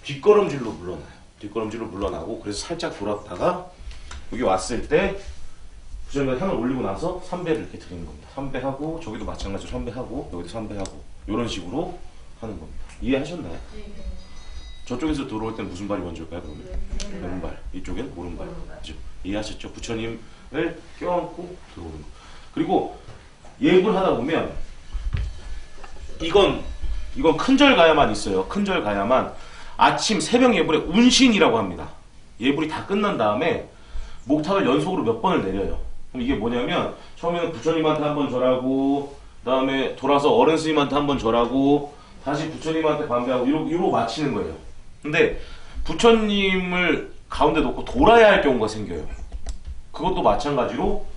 뒷걸음질로 물러나요. 뒷걸음질로 물러나고 그래서 살짝 돌았다가 여기 왔을 때 부처님과 향을 올리고 나서 3배를 이렇게 드리는 겁니다. 3배하고 저기도 마찬가지로 3배하고 여기도 3배하고 이런 식으로 하는 겁니다. 이해하셨나요? 저쪽에서 들어올 땐 무슨 발이 먼저일까요? 그러면? 왼발. 이쪽엔 오른발. 그죠? 이해하셨죠? 부처님을 껴안고 들어오는 거. 그리고 예불 하다 보면 이건 큰절 가야만 있어요. 큰절 가야만 아침 새벽 예불에 운신이라고 합니다. 예불이 다 끝난 다음에 목탁을 연속으로 몇 번을 내려요. 그럼 이게 뭐냐면 처음에는 부처님한테 한 번 절하고 그다음에 돌아서 어른 스님한테 한 번 절하고 다시 부처님한테 반배하고 이러고 마치는 거예요. 근데 부처님을 가운데 놓고 돌아야 할 경우가 생겨요. 그것도 마찬가지로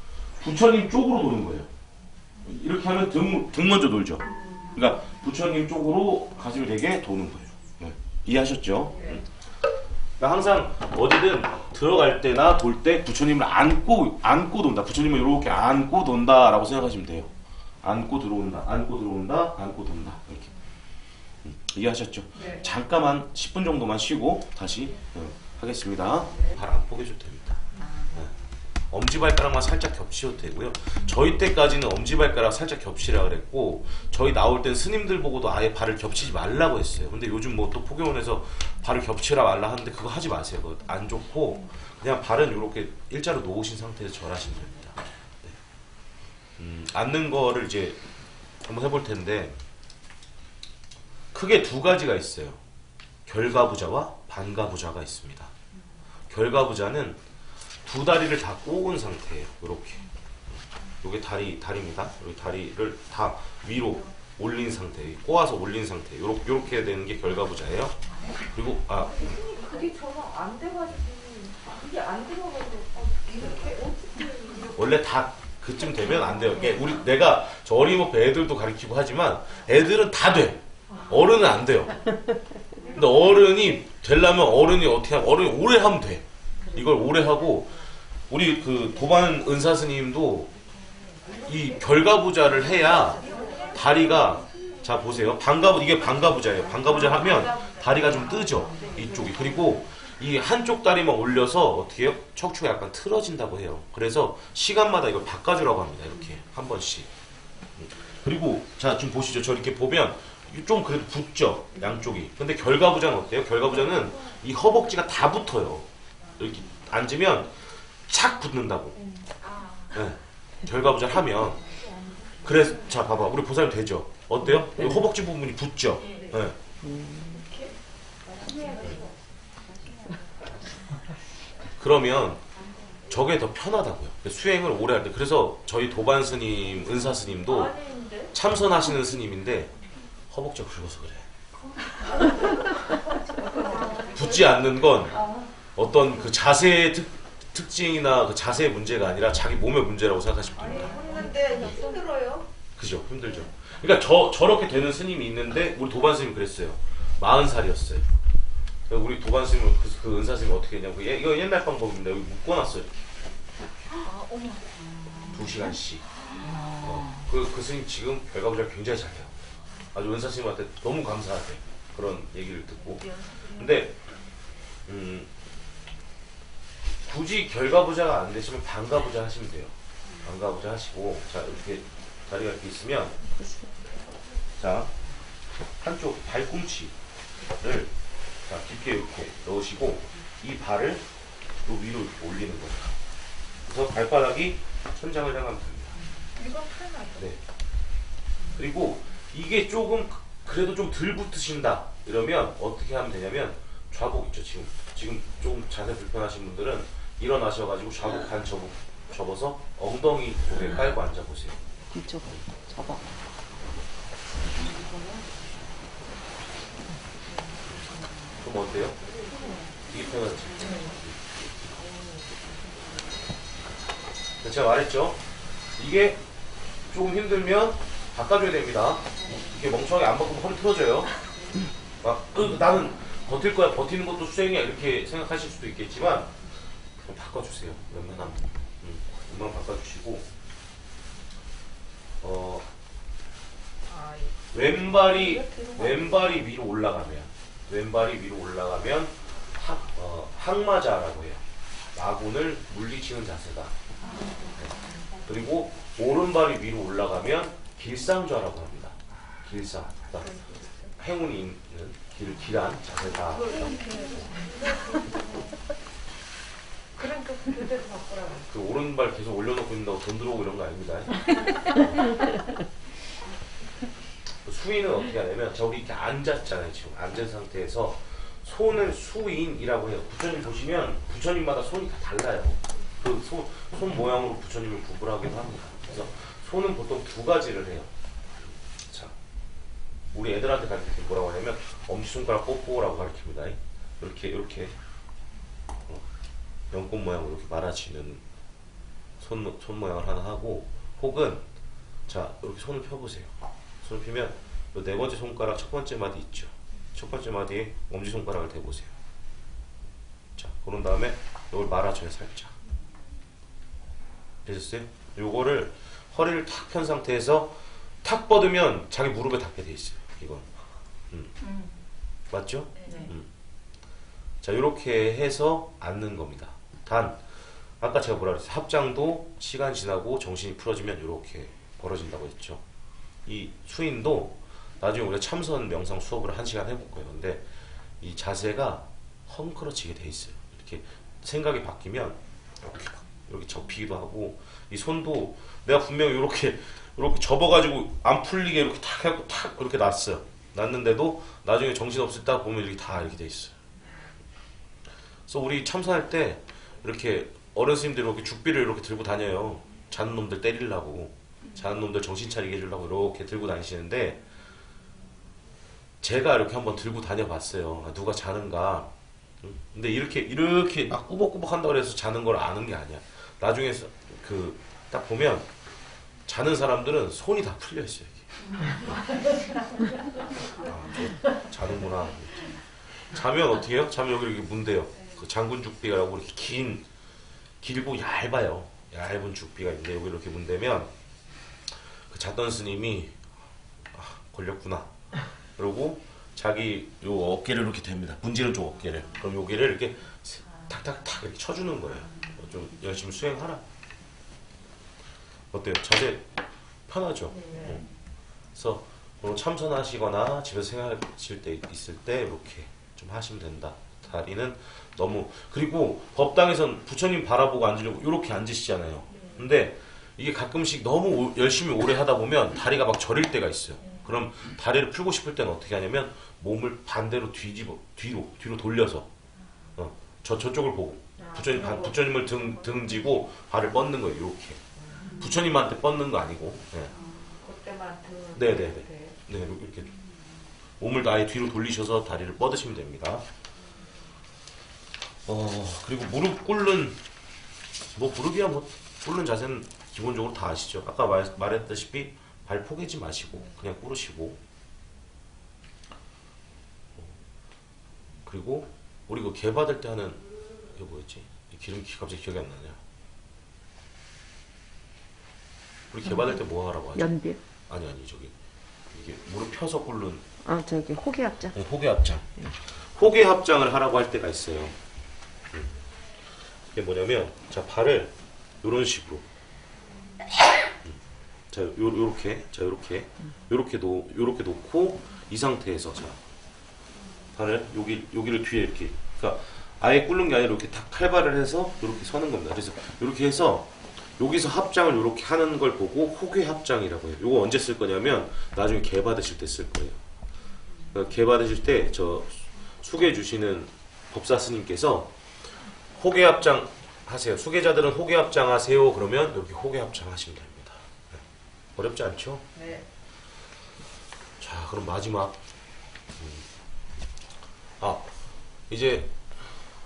부처님 쪽으로 도는 거예요. 이렇게 하면 등 먼저 돌죠. 그러니까 부처님 쪽으로 가슴이 되게 도는 거예요. 네. 이해하셨죠? 그러니까 항상 어디든 들어갈 때나 돌 때 부처님을 안고 돈다. 부처님을 이렇게 안고 돈다라고 생각하시면 돼요. 안고 들어온다, 안고 들어온다, 안고 돈다. 이렇게. 이해하셨죠? 네. 잠깐만 10분 정도만 쉬고 다시 하겠습니다. 발 안 포개줘도 됩니다. 네. 엄지발가락만 살짝 겹치셔도 되고요. 저희 때까지는 엄지발가락 살짝 겹치라 그랬고 저희 나올 땐 스님들 보고도 아예 발을 겹치지 말라고 했어요. 근데 요즘 뭐 또 포경원에서 발을 겹치라 말라 하는데 그거 하지 마세요. 그거 안 좋고 그냥 발은 이렇게 일자로 놓으신 상태에서 절하시면 됩니다. 네. 앉는 거를 이제 한번 해볼 텐데 크게 2가지가 있어요. 결가부자와 반가부자가 있습니다. 결가부자는 2다리를 다 꼬은 상태예요. 이렇게. 요게 다리입니다. 여기 다리를 다 위로 올린 상태, 꼬아서 올린 상태. 요렇게 되는 게 결가부자예요. 그리고 그게 저는 안 돼가지고 그게 안 들어가지고 이렇게 어떻게 원래 다 그쯤 되면 안 돼요. 그러니까 내가 저 어림없게 애들도 가르치고 하지만 애들은 다 돼. 어른은 안 돼요. 근데 어른이 되려면 어른이 어떻게 하면 어른이 오래 하면 돼. 이걸 오래 하고 우리 그 도반 은사 스님도 이 결가부자를 해야 다리가 자 보세요. 이게 반가부자예요. 반가부자 하면 다리가 좀 뜨죠. 이쪽이. 그리고 이 한쪽 다리만 올려서 어떻게 해요? 척추가 약간 틀어진다고 해요. 그래서 시간마다 이걸 바꿔주라고 합니다. 이렇게 한 번씩. 그리고 자 지금 보시죠. 저 이렇게 보면 좀 그래도 붙죠. 양쪽이. 근데 결가부자는 어때요? 결가부자는 이 허벅지가 다 붙어요. 이렇게 앉으면 착 붙는다고. 네. 결가부자를 하면. 그래서 자 봐봐. 우리 보살님 되죠? 어때요? 이 허벅지 부분이 붙죠? 네. 그러면 저게 더 편하다고요. 수행을 오래 할 때. 그래서 저희 도반 스님, 은사 스님도 참선하시는 스님인데 허벅지가 굵어서 그래. 붙지 않는 건 어떤 그 자세의 특징이나 그 자세의 문제가 아니라 자기 몸의 문제라고 생각하시면 됩니다. 근데 힘들어요. 그죠? 힘들죠. 그러니까 저렇게 되는 스님이 있는데 우리 도반 스님이 그랬어요. 40살이었어요. 우리 도반 스님은 그 은사 스님이 어떻게 했냐고 이거 옛날 방법입니다. 여기 묶어놨어요. 2시간씩. 그 스님 지금 결가부자를 굉장히 잘해요. 아주 은사 스님한테 너무 감사하대. 그런 얘기를 듣고. 근데 굳이 결가부자가 안 되시면 반가부자 하시면 돼요. 반가부자 하시고 자 이렇게 다리가 이렇게 있으면 자 한쪽 발꿈치를 자 깊게 이렇게 넣으시고 이 발을 또 위로 이렇게 올리는 거예요. 그래서 발바닥이 천장을 향하면 됩니다. 이건 편하죠. 네. 그리고 이게 조금 그래도 좀 덜 붙으신다 이러면 어떻게 하면 되냐면 좌복 있죠. 지금 조금 자세 불편하신 분들은 일어나셔가지고 좌복 반 접어서 엉덩이 고개 깔고 앉아보세요. 이쪽 접어. 그럼 어때요? 되게 편하지? 제가 말했죠? 이게 조금 힘들면 바꿔줘야 됩니다. 이렇게 멍청하게 안 바꾸면 허리 틀어져요. 막 나는 버틸 거야, 버티는 것도 수행이야 이렇게 생각하실 수도 있겠지만 좀 바꿔주세요. 웬만하면. 웬만하면 바꿔주시고 아, 왼발이 위로 올라가면 항마자라고 해요. 마군을 물리치는 자세다. 그리고 오른발이 위로 올라가면 길상좌라고 합니다. 길상. 그러니까 행운이 있는 길한 자세다. 그러니까 그대로 바꾸라고. 그 오른발 계속 올려놓고 있는다고 돈 들어오고 이런 거 아닙니다. 수인은 어떻게 하냐면 저기 이렇게 앉았잖아요. 지금 앉은 상태에서 손을 수인이라고 해요. 부처님 보시면 부처님마다 손이 다 달라요. 그 손 모양으로 부처님을 구분하기도 합니다. 그래서 손은 보통 두 가지를 해요. 자, 우리 애들한테 가르칠 때 뭐라고 하냐면 엄지손가락 뽀뽀라고 가르칩니다. 이렇게 연꽃 모양으로 이렇게 말아치는 손 모양을 하나 하고, 혹은 자 이렇게 손을 펴보세요. 손을 펴면 이 네 번째 손가락 첫 번째 마디 있죠. 첫 번째 마디에 엄지손가락을 대보세요. 자, 그런 다음에 이걸 말아줘요. 살짝. 되셨어요? 요거를 허리를 탁 편 상태에서 탁 뻗으면 자기 무릎에 닿게 돼 있어요. 이건. 맞죠? 네. 자, 이렇게 해서 앉는 겁니다. 단 아까 제가 뭐라 그랬어요? 합장도 시간 지나고 정신이 풀어지면 이렇게 벌어진다고 했죠. 이 수인도 나중에 우리가 참선 명상 수업을 1시간 해볼 거예요. 근데 이 자세가 헝클어지게 돼 있어요. 이렇게 생각이 바뀌면 이렇게 접히기도 하고, 이 손도 내가 분명히 이렇게 접어가지고 안 풀리게 이렇게 탁 해갖고 탁 이렇게 놨어요. 놨는데도 나중에 정신 없을 때 보면 이렇게 다 이렇게 돼 있어요. 그래서 우리 참선할 때 이렇게 어른 스님들이 이렇게 죽비를 이렇게 들고 다녀요. 자는 놈들 때리려고, 자는 놈들 정신 차리게 해주려고 이렇게 들고 다니시는데, 제가 이렇게 한번 들고 다녀봤어요. 누가 자는가. 근데 이렇게 막 꾸벅꾸벅 한다고 해서 자는 걸 아는 게 아니야. 나중에 딱 보면 자는 사람들은 손이 다 풀려 있어요. 아, 자는구나. 자면 어떻게 해요? 자면 여기 이렇게 문대요. 그 장군 죽비라고 이렇게 길고 얇아요. 얇은 죽비가 있는데 여기 이렇게 문대면 그 잤던 스님이 걸렸구나. 그러고 자기 요 어깨를 이렇게 댑니다. 문지른 쪽 어깨를. 그럼 여기를 이렇게 탁탁탁 이렇게 쳐주는 거예요. 좀 열심히 수행하라. 어때요? 자세 편하죠? 네. 그래서 오늘 참선하시거나 집에서 생활하실 때 있을 때 이렇게 좀 하시면 된다. 다리는 너무, 그리고 법당에선 부처님 바라보고 앉으려고 이렇게 앉으시잖아요. 근데 이게 가끔씩 너무 열심히 오래 하다 보면 다리가 막 저릴 때가 있어요. 그럼 다리를 풀고 싶을 때는 어떻게 하냐면 몸을 반대로 뒤로 돌려서 저쪽을 보고 부처님을 등지고 발을 뻗는 거예요. 이렇게 부처님한테 뻗는 거 아니고. 네. 그때만 네네네. 네, 이렇게 몸을 아예 뒤로 돌리셔서 다리를 뻗으시면 됩니다. 그리고 무릎 꿇는, 무릎이야 꿇는 자세는 기본적으로 다 아시죠? 아까 말했다시피 발 포개지 마시고 그냥 꿇으시고, 그리고 우리 그 개 받을 때 하는 이거 뭐였지? 기름 갑자기 기억이 안 나냐? 우리 개 받을 때 뭐 하라고 하죠? 연빌. 아니 저기 이게 무릎 펴서 꿇는 저기 호기압자. 호계 합장. 호계 합장을 하라고 할 때가 있어요. 이게 뭐냐면, 자, 발을 이런 식으로, 자, 요렇게 놓고 이 상태에서, 자, 발을 여기를 뒤에 이렇게, 그러니까 아예 꿇는 게 아니라 이렇게 딱 칼발을 해서 이렇게 서는 겁니다. 그래서 이렇게 해서 여기서 합장을 이렇게 하는 걸 보고 호계 합장이라고 해요. 요거 언제 쓸 거냐면 나중에 개 받으실 때 쓸 거예요. 그러니까 개 받으실 때 저 수계 주시는 법사 스님께서 호계 합장 하세요. 수계자들은 호계 합장 하세요. 그러면 이렇게 호계 합장 하시면 됩니다. 네. 어렵지 않죠? 네. 자, 그럼 마지막. 이제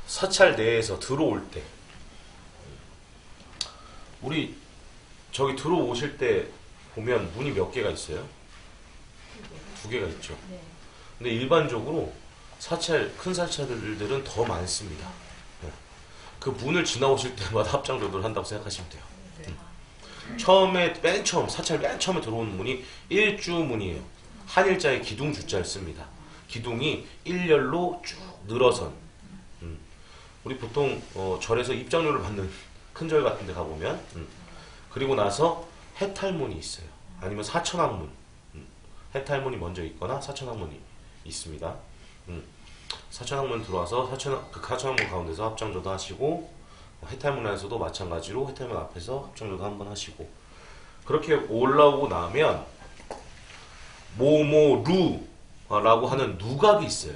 사찰 내에서 들어올 때, 우리 저기 들어오실 때 보면 문이 몇 개가 있어요? 2개가 있죠. 근데 일반적으로 큰 사찰들은 더 많습니다. 그 문을 지나오실 때마다 합장조도를 한다고 생각하시면 돼요. 처음에 사찰 맨 처음에 들어오는 문이 일주문이에요. 한일자에 기둥 주자를 씁니다. 기둥이 일렬로 쭉 늘어선. 우리 보통 절에서 입장료를 받는 큰 절 같은 데 가보면 그리고 나서 해탈문이 있어요. 아니면 사천왕문. 해탈문이 먼저 있거나 사천왕문이 있습니다. 사천왕문 들어와서 사천왕문 가운데서 합장조도 하시고 해탈문에서도 마찬가지로 해탈문 앞에서 합장조도 한번 하시고 그렇게 올라오고 나면 모모루라고 하는 누각이 있어요.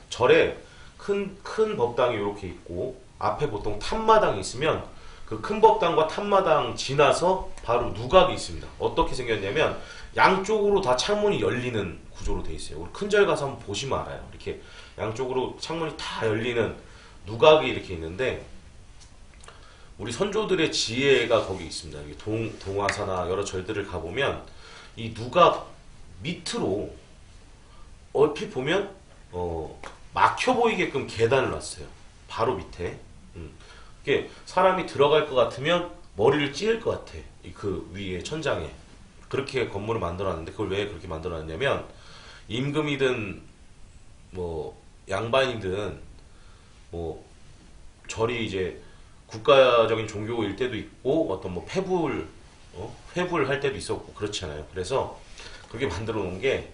절에 큰 법당이 이렇게 있고 앞에 보통 탑마당이 있으면 그 큰 법당과 탑마당 지나서 바로 누각이 있습니다. 어떻게 생겼냐면 양쪽으로 다 창문이 열리는 구조로 돼 있어요. 우리 큰절 가서 한번 보시면 알아요. 이렇게 양쪽으로 창문이 다 열리는 누각이 이렇게 있는데 우리 선조들의 지혜가 거기 있습니다. 동화사나 여러 절들을 가보면 이 누각 밑으로 얼핏 보면 막혀 보이게끔 계단을 놨어요. 바로 밑에. 이게 사람이 들어갈 것 같으면 머리를 찌를 것 같아. 그 위에 천장에. 그렇게 건물을 만들어놨는데 그걸 왜 그렇게 만들어놨냐면 임금이든 뭐 양반이든 뭐 절이 이제 국가적인 종교일 때도 있고 어떤 뭐 회불 할 때도 있었고 그렇잖아요. 그래서 그렇게 만들어 놓은 게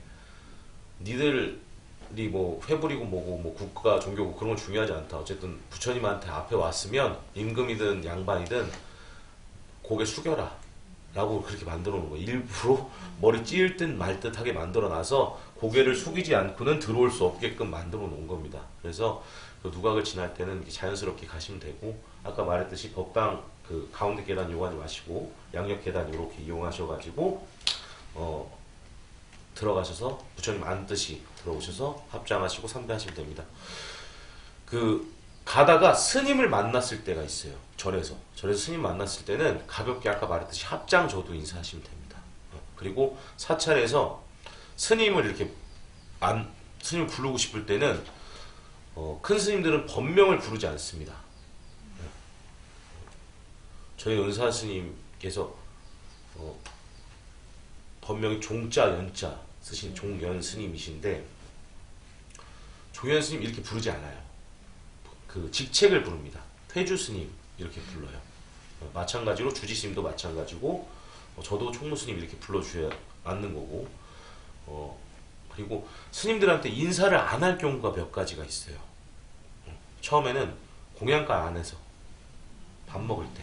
니들이 뭐 회불이고 뭐고 뭐 국가 종교고 그런 건 중요하지 않다. 어쨌든 부처님한테 앞에 왔으면 임금이든 양반이든 고개 숙여라 라고 그렇게 만들어 놓은 거예요. 일부러 머리 찌을 듯 말 듯하게 만들어 놔서 고개를 숙이지 않고는 들어올 수 없게끔 만들어 놓은 겁니다. 그래서 그 누각을 지날 때는 자연스럽게 가시면 되고 아까 말했듯이 법당 그 가운데 계단 이용하지 마시고 양옆 계단 이렇게 이용하셔가지고 들어가셔서 부처님 앉듯이 들어오셔서 합장하시고 삼배하시면 됩니다. 그 가다가 스님을 만났을 때가 있어요. 절에서 스님 만났을 때는 가볍게 아까 말했듯이 합장조도 인사하시면 됩니다. 그리고 사찰에서 스님을 이렇게 스님을 부르고 싶을 때는 큰 스님들은 법명을 부르지 않습니다. 저희 은사 스님께서 법명이 종자 연자 쓰신 종연 스님이신데 종연 스님 이렇게 부르지 않아요. 그 직책을 부릅니다. 퇴주 스님 이렇게 불러요. 마찬가지로 주지 스님도 마찬가지고 저도 총무 스님 이렇게 불러주셔야 맞는 거고 그리고 스님들한테 인사를 안 할 경우가 몇 가지가 있어요. 처음에는 공양가 안에서 밥 먹을 때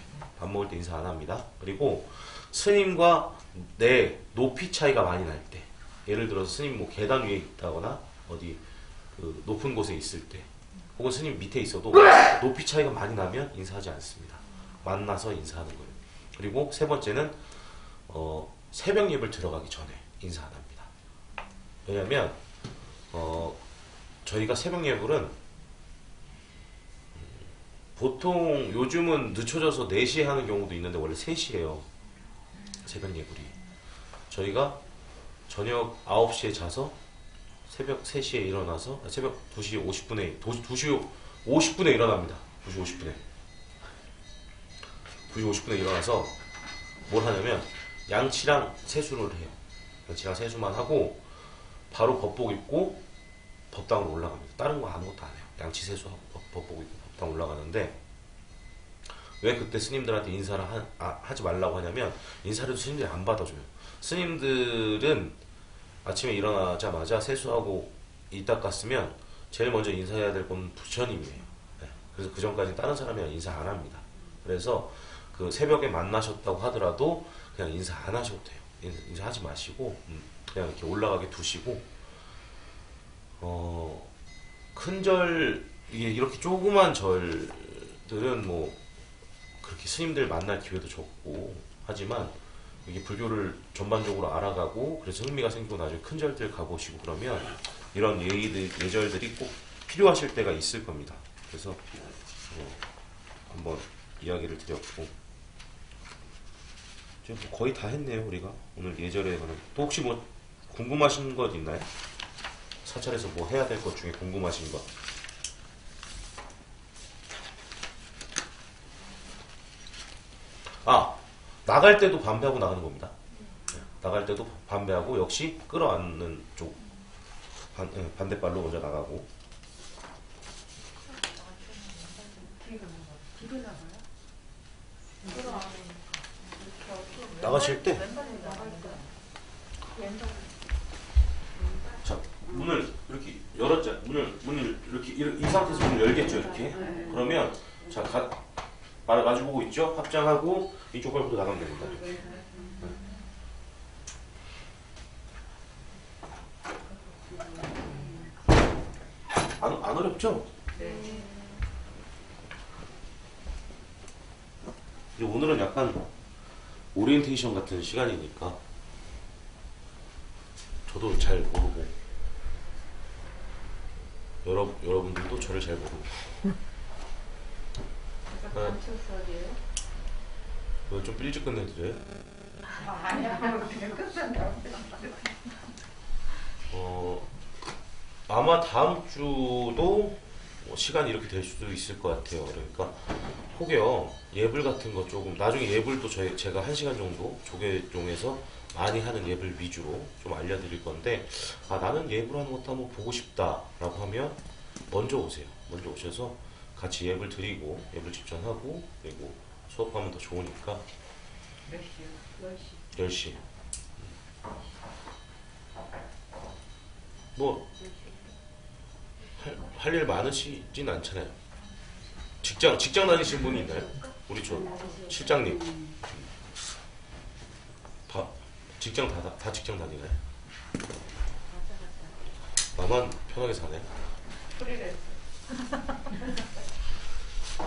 인사 안 합니다. 그리고 스님과 내 높이 차이가 많이 날 때, 예를 들어서 스님 뭐 계단 위에 있다거나 어디 그 높은 곳에 있을 때, 혹은 스님 밑에 있어도 높이 차이가 많이 나면 인사하지 않습니다. 만나서 인사하는 거예요. 그리고 세 번째는 새벽 예불 들어가기 전에 인사 안 합니다. 왜냐면 저희가 새벽 예불은 보통 요즘은 늦춰져서 4시에 하는 경우도 있는데 원래 3시예요. 새벽 예불이. 저희가 저녁 9시에 자서 새벽 3시에 일어나서 새벽 2시 50분에 일어납니다. 2시 50분에 일어나서 뭘 하냐면 양치랑 세수를 해요. 양치랑 세수만 하고 바로 법복 입고 법당으로 올라갑니다. 다른 거 아무것도 안 해요. 양치 세수하고 법복 입고 법당 올라가는데 왜 그때 스님들한테 인사를 하지 말라고 하냐면 인사를 스님들이 안 받아줘요. 스님들은 아침에 일어나자마자 세수하고 이 닦았으면 제일 먼저 인사해야 될 건 부처님이에요. 네. 그래서 그 전까지 다른 사람이랑 인사 안 합니다. 그래서 그 새벽에 만나셨다고 하더라도 그냥 인사 안 하셔도 돼요. 인사하지 마시고 그냥 이렇게 올라가게 두시고 큰절 이게 이렇게 조그만 절들은 뭐 그렇게 스님들 만날 기회도 적고 하지만 이게 불교를 전반적으로 알아가고 그래서 흥미가 생기고 나중에 큰 절들 가보시고 그러면 이런 예절들이 꼭 필요하실 때가 있을 겁니다. 그래서 한번 이야기를 드렸고 지금 거의 다 했네요. 우리가 오늘 예절에 관한 또 혹시 뭐 궁금하신 것 있나요? 사찰에서 뭐 해야 될 것 중에 궁금하신 것? 아, 나갈 때도 반배하고 나가는 겁니다. 나갈 때도 반배하고 역시 끌어안는 쪽 반대발로 먼저 나가고. 뒤로 나가요? 나가실 때 왼발에 나갈 때 왼발 자, 문을 이렇게 열었죠. 문을 이렇게 이 상태에서 문을 열겠죠. 이렇게. 그러면 자, 마주보고 있죠. 합장하고 이쪽 발부터 나가면 됩니다. 안 어렵죠? 이제 오늘은 약간 오리엔테이션 같은 시간이니까 저도 잘 모르고 여러분들도 저를 잘 모르고 감촉설이에요? 이거 좀 일찍 끝내드려요? 아니야 끝났다. 아마 다음 주도 시간이 이렇게 될 수도 있을 것 같아요. 그러니까 혹여 예불 같은 거 조금 나중에 예불도 제가 1시간 정도 조계종에서 많이 하는 예불 위주로 좀 알려드릴 건데 나는 예불하는 것도 한번 보고 싶다라고 하면 먼저 오세요. 먼저 오셔서 같이 예불 드리고 예불 집전하고 그리고 수업하면 더 좋으니까. 몇 시요? 10시. 10시. 뭐 할 일 많으시진 않잖아요. 직장 다니시는 분이 있나요? 우리 저 실장님 직장 다 직장 다니나요? 나만 편하게 사네. 프리랜서.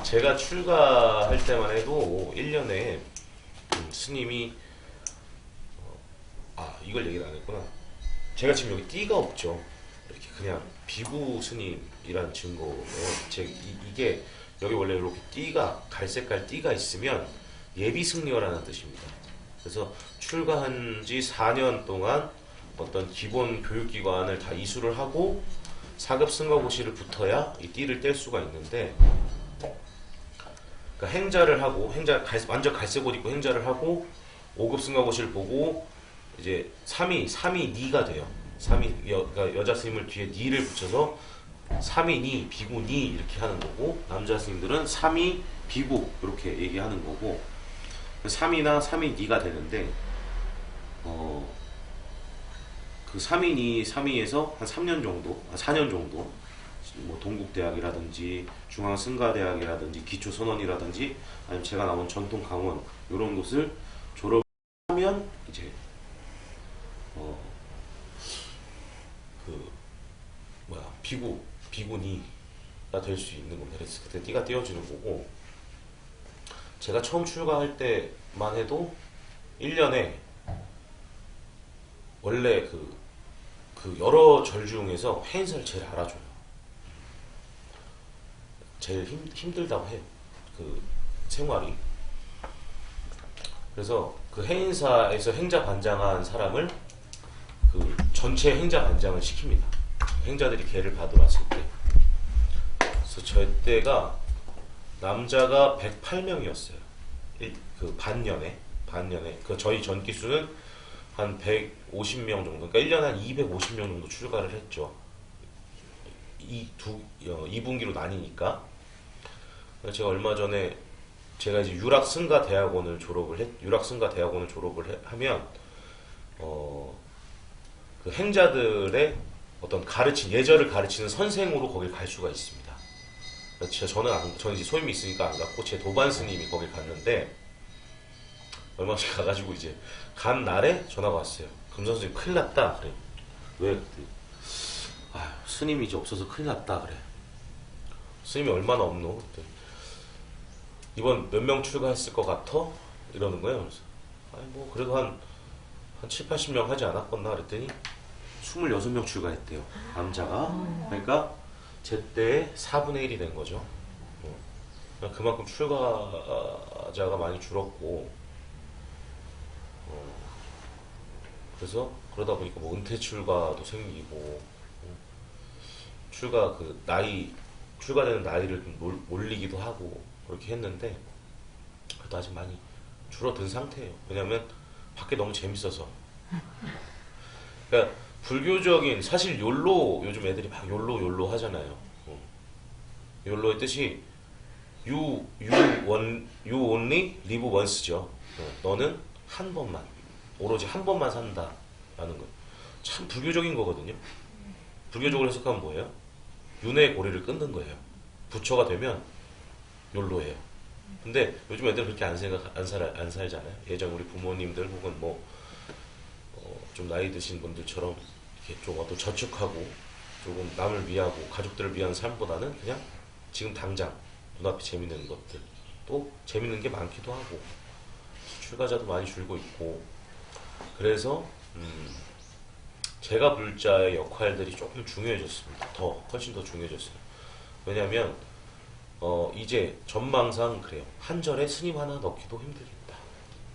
제가 출가할 때만 해도 1년에 스님이 이걸 얘기를 안 했구나. 제가 지금 여기 띠가 없죠. 이렇게 그냥 비구 스님이란 증거예요. 이게 여기 원래 이렇게 띠가 갈색깔 띠가 있으면 예비 승려라는 뜻입니다. 그래서 출가한 지 4년 동안 어떤 기본 교육기관을 다 이수를 하고 4급 승가고시를 붙어야 이 띠를 뗄 수가 있는데, 그러니까 행자를 하고 완전 갈색 옷 입고 행자를 하고 5급 승가고시를 보고 이제 3위 니가 돼요. 3위 그러니까 여자 스님을 뒤에 니를 붙여서 3위 니, 비구 니 이렇게 하는 거고, 남자 스님들은 3위 비구 이렇게 얘기하는 거고, 3위나 3위 니가 되는데 그 3위 니, 3위에서 한 3년 정도, 4년 정도 뭐 동국대학이라든지 중앙승가대학이라든지 기초선원이라든지 아니면 제가 나온 전통강원 이런 곳을 졸업하면 이제 비구니가 될 수 있는 겁니다. 그래서 그때 띠가 띄어지는 거고, 제가 처음 출가할 때만 해도 1년에 원래 그 여러 절 중에서 해인사를 제일 알아줘요. 제일 힘들다고 해요. 그 생활이. 그래서 그 해인사에서 행자 반장한 사람을 그 전체 행자 반장을 시킵니다. 행자들이 계를 받으러 왔을 때. 그래서 저 때가 남자가 108명이었어요. 그 반년에. 그 저희 전기수는 한 150명 정도, 그러니까 1년에 한 250명 정도 출가를 했죠. 2분기로 나뉘니까. 제가 얼마 전에 제가 이제 유락승가 대학원을 졸업을 하면 그 행자들의 어떤 예절을 가르치는 선생으로 거길 갈 수가 있습니다. 저는 이제 소임이 있으니까 안 갔고 제 도반 스님이 거길 갔는데, 얼마 전에 가가지고 이제 간 날에 전화가 왔어요. 금선생님 큰일 났다. 그래. 왜? 그때 스님이 이제 없어서 큰일 났다. 그래. 스님이 얼마나 없노? 그때 이번 몇 명 출가했을 것 같아? 이러는 거예요. 그래서 뭐 그래도 한 7, 80명 하지 않았겠나 그랬더니 26명 출가했대요. 남자가. 그러니까 제때의 4분의 1이 된 거죠. 그만큼 출가자가 많이 줄었고, 그래서 그러다 보니까 뭐 은퇴 출가도 생기고, 출가되는 나이를 좀 올리기도 하고 그렇게 했는데, 그래도 아직 많이 줄어든 상태예요. 왜냐하면 밖에 너무 재밌어서. 그러니까 불교적인 사실 욜로 요즘 애들이 막 욜로 하잖아요. 욜로의 뜻이 you only live once죠. 너는 한 번만 오로지 한 번만 산다라는 거. 참 불교적인 거거든요. 불교적으로 해석하면 뭐예요? 윤회의 고리를 끊는 거예요. 부처가 되면 욜로예요. 근데 요즘 애들 그렇게 안 살잖아요. 예전 우리 부모님들 혹은 뭐 좀 나이 드신 분들처럼 이렇게 좀 어떤 저축하고 조금 남을 위하고 가족들을 위한 삶보다는 그냥 지금 당장 눈앞에 재밌는 것들, 또 재밌는 게 많기도 하고 출가자도 많이 줄고 있고, 그래서 제가 불자의 역할들이 조금 중요해졌습니다. 훨씬 더 중요해졌어요. 왜냐하면 이제 전망상 그래요. 한 절에 스님 하나 넣기도 힘들겠다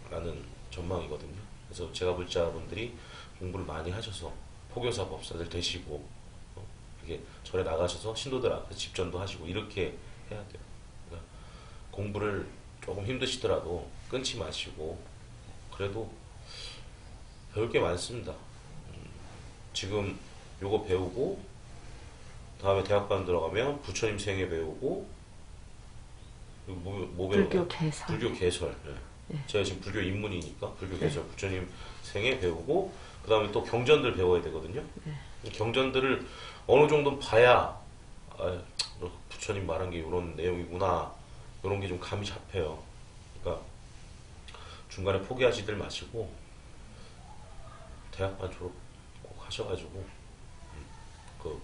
라는 전망이거든요. 그래서 제가 불자분들이 공부를 많이 하셔서 포교사 법사들 되시고 이렇게 절에 나가셔서 신도들 앞에서 집전도 하시고 이렇게 해야 돼요. 그러니까 공부를 조금 힘드시더라도 끊지 마시고, 그래도 배울 게 많습니다. 지금 요거 배우고 다음에 대학반 들어가면 부처님 생애 배우고, 뭐 불교 개설. 불교 개설. 네. 제가 지금 불교 입문이니까 불교 개설, 부처님 생애 배우고, 그 다음에 또 경전들 배워야 되거든요. 경전들을 어느 정도 봐야 부처님 말한 게 이런 내용이구나, 이런 게 좀 감이 잡혀요. 그러니까 중간에 포기하지들 마시고 대학반 졸업 꼭 하셔가지고 그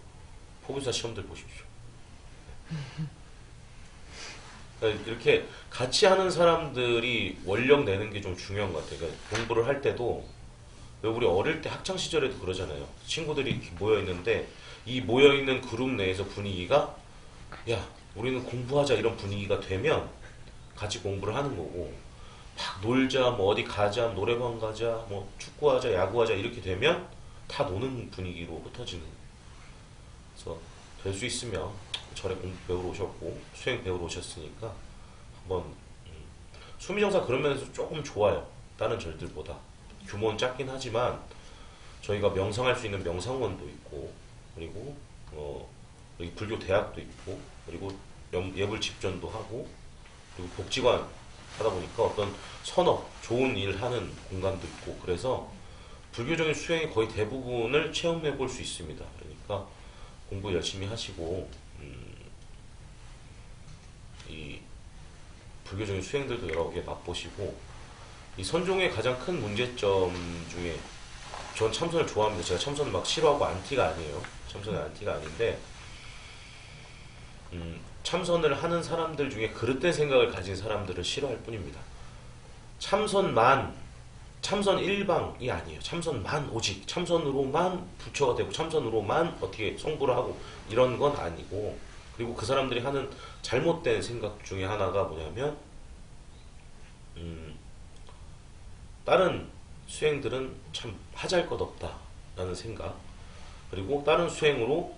포교사 시험들 보십시오. 그러니까 이렇게 같이 하는 사람들이 원령 내는 게 좀 중요한 것 같아요. 그러니까 공부를 할 때도 우리 어릴 때 학창 시절에도 그러잖아요. 친구들이 이렇게 모여 있는데 이 모여 있는 그룹 내에서 분위기가 야 우리는 공부하자 이런 분위기가 되면 같이 공부를 하는 거고, 막 놀자 뭐 어디 가자 노래방 가자 뭐 축구하자 야구하자 이렇게 되면 다 노는 분위기로 흩어지는. 그래서 될 수 있으면 절에 공부 배우러 오셨고 수행 배우러 오셨으니까 한번 수미정사 그런 면에서 조금 좋아요. 다른 절들보다 규모는 작긴 하지만 저희가 명상할 수 있는 명상원도 있고, 그리고 여기 불교 대학도 있고, 그리고 예불 집전도 하고, 그리고 복지관 하다 보니까 어떤 선업 좋은 일 하는 공간도 있고, 그래서 불교적인 수행의 거의 대부분을 체험해 볼 수 있습니다. 그러니까 공부 열심히 하시고 이 불교적인 수행들도 여러 개 맛보시고, 이 선종의 가장 큰 문제점 중에, 전 참선을 좋아합니다. 제가 참선을 막 싫어하고 안티가 아니에요. 참선은 안티가 아닌데 참선을 하는 사람들 중에 그릇된 생각을 가진 사람들을 싫어할 뿐입니다. 참선 일방이 아니에요. 참선만, 오직 참선으로만 부처가 되고 참선으로만 어떻게 성불을 하고 이런 건 아니고, 그리고 그 사람들이 하는 잘못된 생각 중에 하나가 뭐냐면 다른 수행들은 참 하잘 것 없다라는 생각, 그리고 다른 수행으로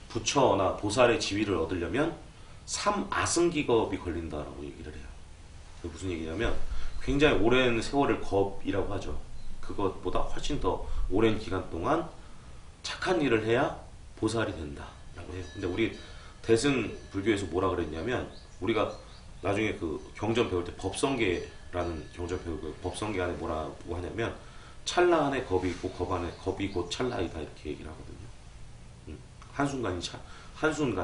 부처나 보살의 지위를 얻으려면 삼아승기겁이 걸린다라고 얘기를 해요. 무슨 얘기냐면 굉장히 오랜 세월을 겁이라고 하죠. 그것보다 훨씬 더 오랜 기간 동안 착한 일을 해야 보살이 된다라고 해요. 근데 우리 대승 불교에서 뭐라 그랬냐면, 우리가 나중에 그 경전 배울 때 법성계라는 경전 배우고, 법성계 안에 뭐라고 하냐면 찰나 안에 겁이 있고 겁 안에 겁이 곧 찰나이다 이렇게 얘기를 하거든요. 한순간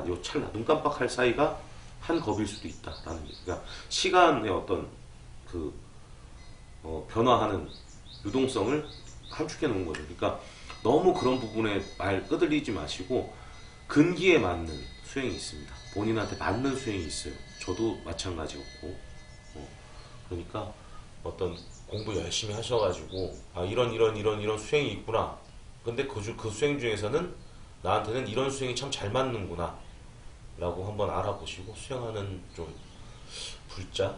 요 찰나 눈 깜빡할 사이가 한 겁일 수도 있다라는 게, 그러니까 시간의 어떤 그 변화하는 유동성을 함축해 놓은 거죠. 그러니까 너무 그런 부분에 말 끄들리지 마시고 근기에 맞는 수행이 있습니다. 본인한테 맞는 수행이 있어요. 저도 마찬가지였고, 그러니까 어떤 공부 열심히 하셔가지고 이런 수행이 있구나. 근데 그 수행 중에서는 나한테는 이런 수행이 참 잘 맞는구나 라고 한번 알아보시고 수행하는 좀 불자,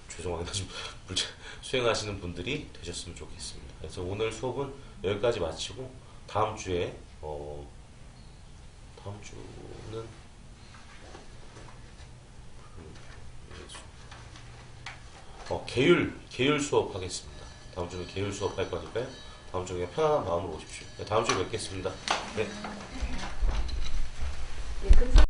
죄송합니다, 지금 불자 수행하시는 분들이 되셨으면 좋겠습니다. 그래서 오늘 수업은 여기까지 마치고 다음 주에 다음 주는 계율 수업 하겠습니다. 다음 주는 계율 수업 할 거니까요. 다음 주에 편안한 마음으로 오십시오. 네, 다음 주에 뵙겠습니다. 네. 예, 금속